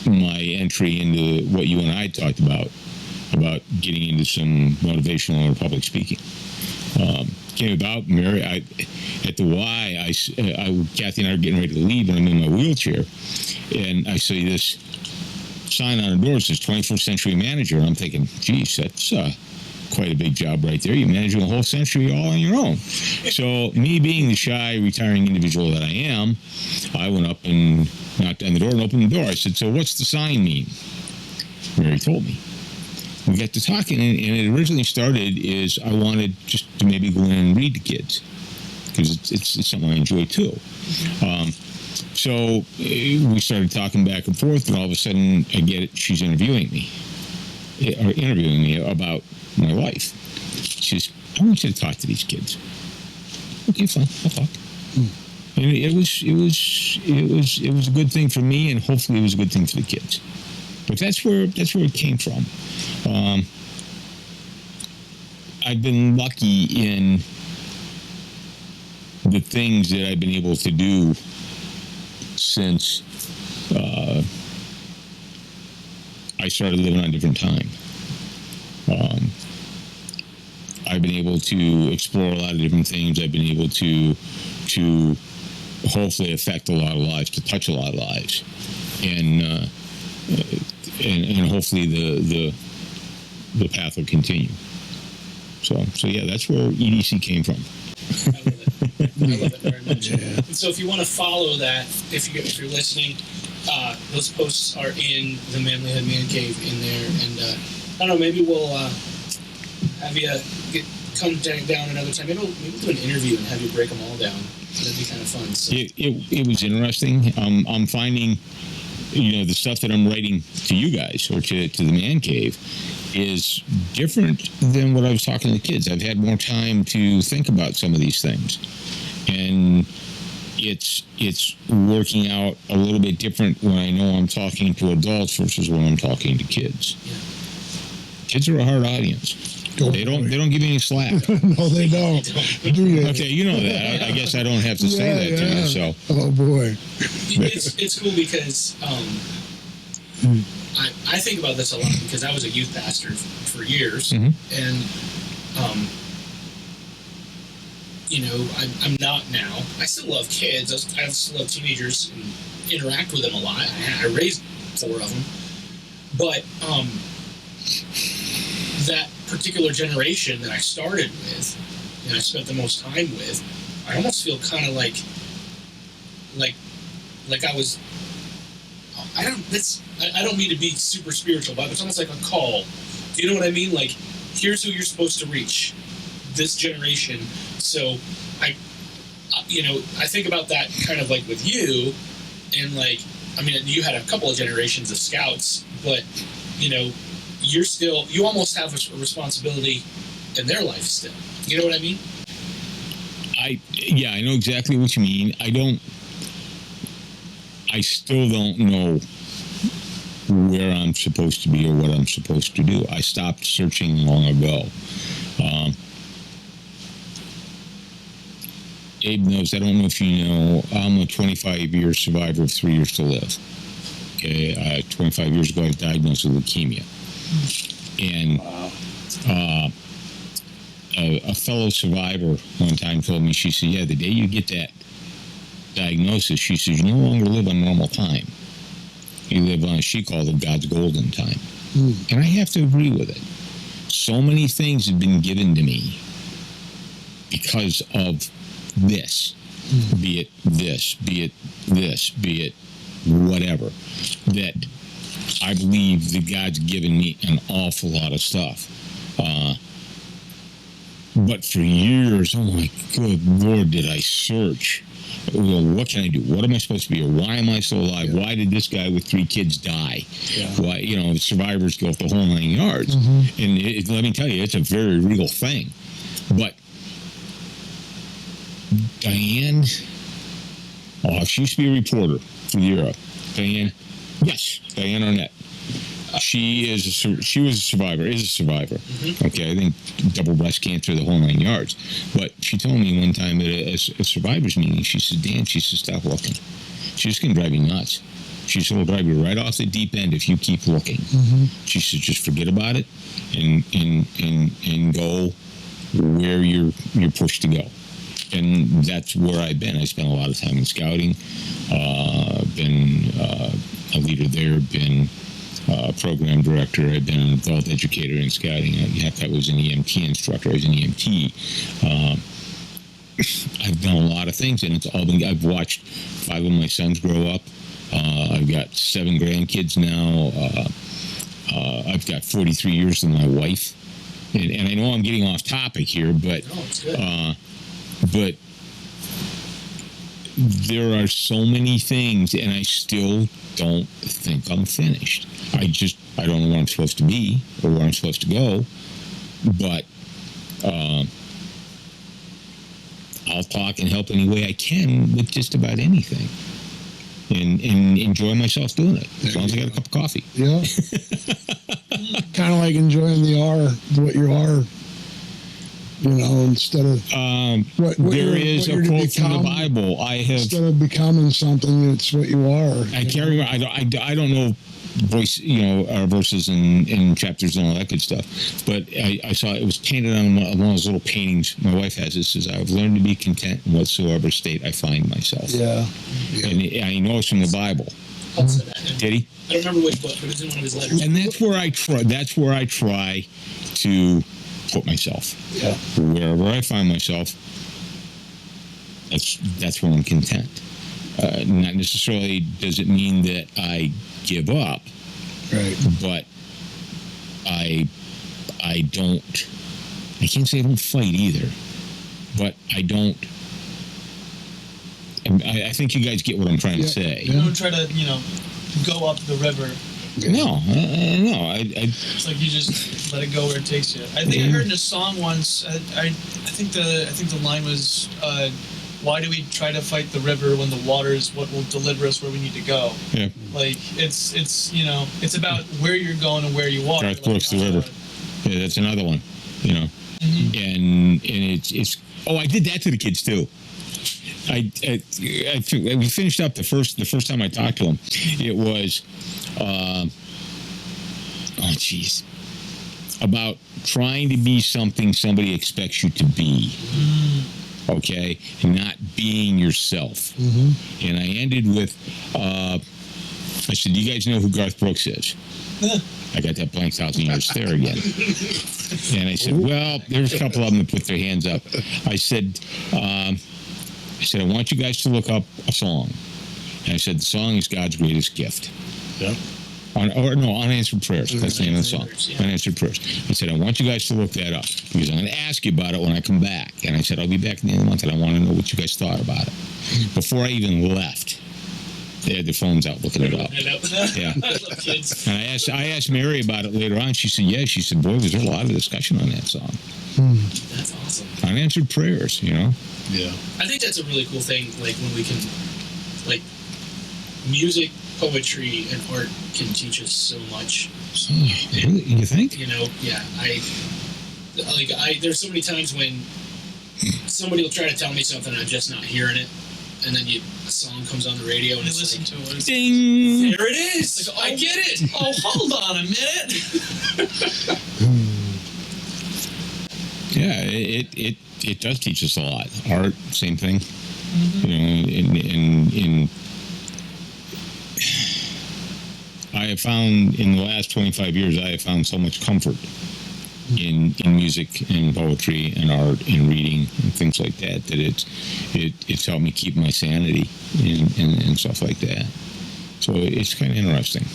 my entry into what you and I talked about getting into some motivational or public speaking. Came about, Mary, at the Y, Kathy and I are getting ready to leave, and I'm in my wheelchair, and I see this sign on the door that says 21st Century Manager, and I'm thinking, geez, that's quite a big job right there. You're managing a whole century all on your own. So me being the shy, retiring individual that I am, I went up and knocked on the door and opened the door. I said, so what's the sign mean? Mary told me. We got to talking, and it originally started is I wanted just to maybe go in and read to kids, because it's something I enjoy too. So we started talking back and forth, and all of a sudden I get it, she's interviewing me about my wife. She says, I want you to talk to these kids. Okay, fine, I'll talk. And it was a good thing for me, and hopefully it was a good thing for the kids. But that's where it came from. I've been lucky in the things that I've been able to do since I started living on a different time. I've been able to explore a lot of different things. I've been able to hopefully affect a lot of lives, to touch a lot of lives, and hopefully the path will continue. So yeah, that's where EDC came from. I love it very much. And so if you want to follow that, if you're listening, those posts are in the Manlihood Man Cave in there, and I don't know, maybe we'll have you come down another time. Maybe we'll do an interview and have you break them all down. That'd be kind of fun. So. It was interesting. I'm finding, the stuff that I'm writing to you guys or to the Man Cave is different than what I was talking to the kids. I've had more time to think about some of these things, and it's working out a little bit different when I know I'm talking to adults versus when I'm talking to kids. Yeah. Kids are a hard audience. They don't give you any slack. No, they don't. Do you? Okay, you know that. I guess I don't have to say that to you. So. Oh boy. It's cool because I think about this a lot because I was a youth pastor for years, and I'm not now. I still love kids. I still love teenagers and interact with them a lot. I raised 4 of them, but that particular generation that I started with and I spent the most time with, I almost feel kind of like I was. I don't mean to be super spiritual, but it's almost like a call. Do you know what I mean? Like, here's who you're supposed to reach, this generation. So I think about that kind of like with you, and you had a couple of generations of scouts, but you almost have a responsibility in their life still. You know what I mean? I know exactly what you mean. I still don't know where I'm supposed to be or what I'm supposed to do. I stopped searching long ago. Abe knows, I don't know if you know, I'm a 25-year survivor of 3 years to live. Okay, 25 years ago I was diagnosed with leukemia. And a fellow survivor one time told me, she said, yeah, the day you get that diagnosis, she says, you no longer live on normal time. You live on, she called it God's golden time. And I have to agree with it. So many things have been given to me because of this. Be it this, be it this, be it whatever, that I believe that God's given me an awful lot of stuff. But for years, oh my good Lord, did I search. Well, what can I do? What am I supposed to be? Or why am I still alive? Yeah. Why did this guy with 3 kids die? Yeah. Why, the survivors go up the whole 9 yards. And let me tell you, it's a very real thing. But Diane, she used to be a reporter for the Era. Diane Arnett. She was a survivor, is a survivor. Okay, I think double breast cancer, the whole 9 yards. But she told me one time at a survivors meeting, she said, Dan, she said, stop looking. she's just going to drive you nuts. She's going to drive you right off the deep end if you keep looking. She said, just forget about it and go where you're pushed to go. And that's where I've been. I spent a lot of time in scouting, been a leader there, been a program director. I've been an adult educator in scouting. Heck, I was an EMT instructor. I was an EMT. I've done a lot of things, and it's all been. I've watched 5 of my sons grow up. I've got 7 grandkids now. I've got 43 years with my wife, and I know I'm getting off topic here, but there are so many things, and I still don't think I'm finished. I don't know where I'm supposed to be or where I'm supposed to go, but I'll talk and help any way I can with just about anything. And enjoy myself doing it, as long as I got a cup of coffee. Yeah. Kind of like enjoying what you are, instead of there is a quote from the Bible. Instead of becoming something, it's what you are. I can't remember. I don't know verses and chapters and all that good stuff. But I saw it was painted on one of those little paintings my wife has. It says, "I've learned to be content in whatsoever state I find myself." Yeah. And I know it's from the Bible. Did he? I don't remember which book, but it was in one of his letters. And that's where I try to put myself. Yeah. Wherever I find myself, that's where I'm content. Not necessarily does it mean that I give up, right? But I can't say I don't fight either, but I don't. I think you guys get what I'm trying to say. You don't try to, go up the river. No. It's like you just let it go where it takes you. I think I heard in a song once. I think the line was, "Why do we try to fight the river when the water is what will deliver us where we need to go?" Yeah. Like it's it's about where you're going and where you are. Garth Brooks, The River. Yeah, that's another one. Mm-hmm. And it's. Oh, I did that to the kids too. We finished up the first time I talked to them. It was, about trying to be something somebody expects you to be. Okay, and not being yourself. And I ended with, I said, "Do you guys know who Garth Brooks is?" I got that blank 1,000 years stare again. And I said, "Well, there's a couple of them that put their hands up." I said, I want you guys to look up a song. And I said, the song is God's greatest gift. Yeah. Unanswered Prayers. That's the name of the song. Unanswered Prayers. I said, I want you guys to look that up because I'm going to ask you about it when I come back. And I said, I'll be back at the end of the month and I want to know what you guys thought about it. Before I even left, they had their phones out looking it up. Yeah. And I asked Mary about it later on. She said, yeah. She said, boy, was there a lot of discussion on that song. That's awesome. Unanswered Prayers, Yeah. I think that's a really cool thing, like when we can, like, music, poetry, and art can teach us so much. Really? You think? Yeah. There's so many times when somebody will try to tell me something and I'm just not hearing it, and then a song comes on the radio and you it's listen like, to it. Ding! There it is! Like, I get it! Oh, hold on a minute! Yeah, it does teach us a lot. Art, same thing. In I have found in the last 25 years, I have found so much comfort in music and poetry and art and reading and things like that it's helped me keep my sanity and stuff like that. So it's kind of interesting.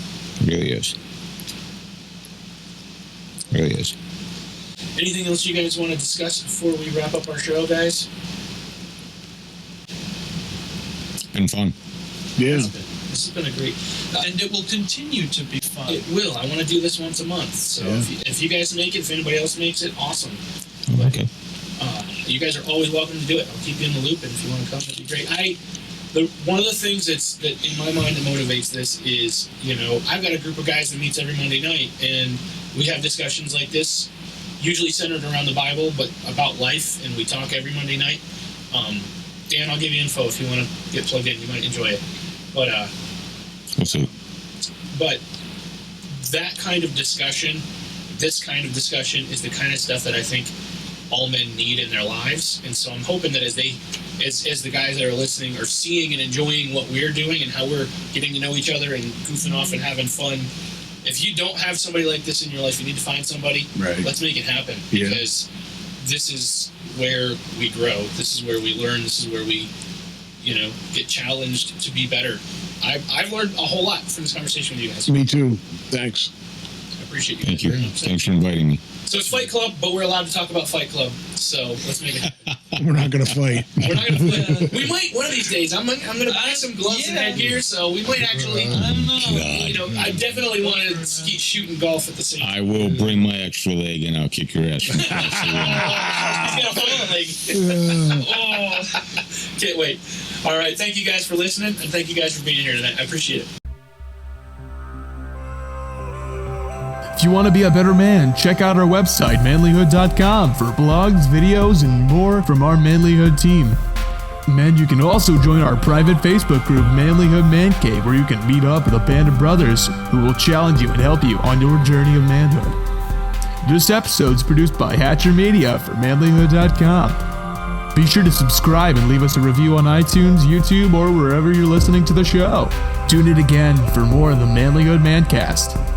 It really is. It really is. Anything else you guys want to discuss before we wrap up our show, guys? Been fun. Yeah. This has been a great... and it will continue to be fun. It will. I want to do this once a month. So if you guys make it, if anybody else makes it, awesome. Okay. You guys are always welcome to do it. I'll keep you in the loop, and if you want to come, that'd be great. One of the things that in my mind that motivates this is, I've got a group of guys that meets every Monday night, and we have discussions like this, usually centered around the Bible, but about life, and we talk every Monday night. Dan, I'll give you info if you want to get plugged in. You might enjoy it. But What's up? but that kind of discussion, this kind of discussion, is the kind of stuff that I think all men need in their lives. And so I'm hoping that as the guys that are listening are seeing and enjoying what we're doing and how we're getting to know each other and goofing off and having fun. If you don't have somebody like this in your life, you need to find somebody. Right. Let's make it happen, because this is where we grow. This is where we learn. This is where we, get challenged to be better. I've learned a whole lot from this conversation with you guys. Me too. Thanks. I appreciate you. Thank you. Thanks for inviting me. So it's Fight Club, but we're allowed to talk about Fight Club. So let's make it happen. We're not going to fight. We're not going to fight. We might one of these days. I'm going to buy some gloves and headgear, so we might actually. I don't know. I definitely want to shoot and golf at the same time. I will bring my extra leg and I'll kick your ass. He's got a full leg. Can't wait. All right, thank you guys for listening, and thank you guys for being here tonight. I appreciate it. If you want to be a better man, check out our website, manlihood.com, for blogs, videos, and more from our Manlihood team. And you can also join our private Facebook group, Manlihood Man Cave, where you can meet up with a band of brothers who will challenge you and help you on your journey of manhood. This episode is produced by Hatcher Media for manlihood.com. Be sure to subscribe and leave us a review on iTunes, YouTube, or wherever you're listening to the show. Tune in again for more of the Manlihood ManCast.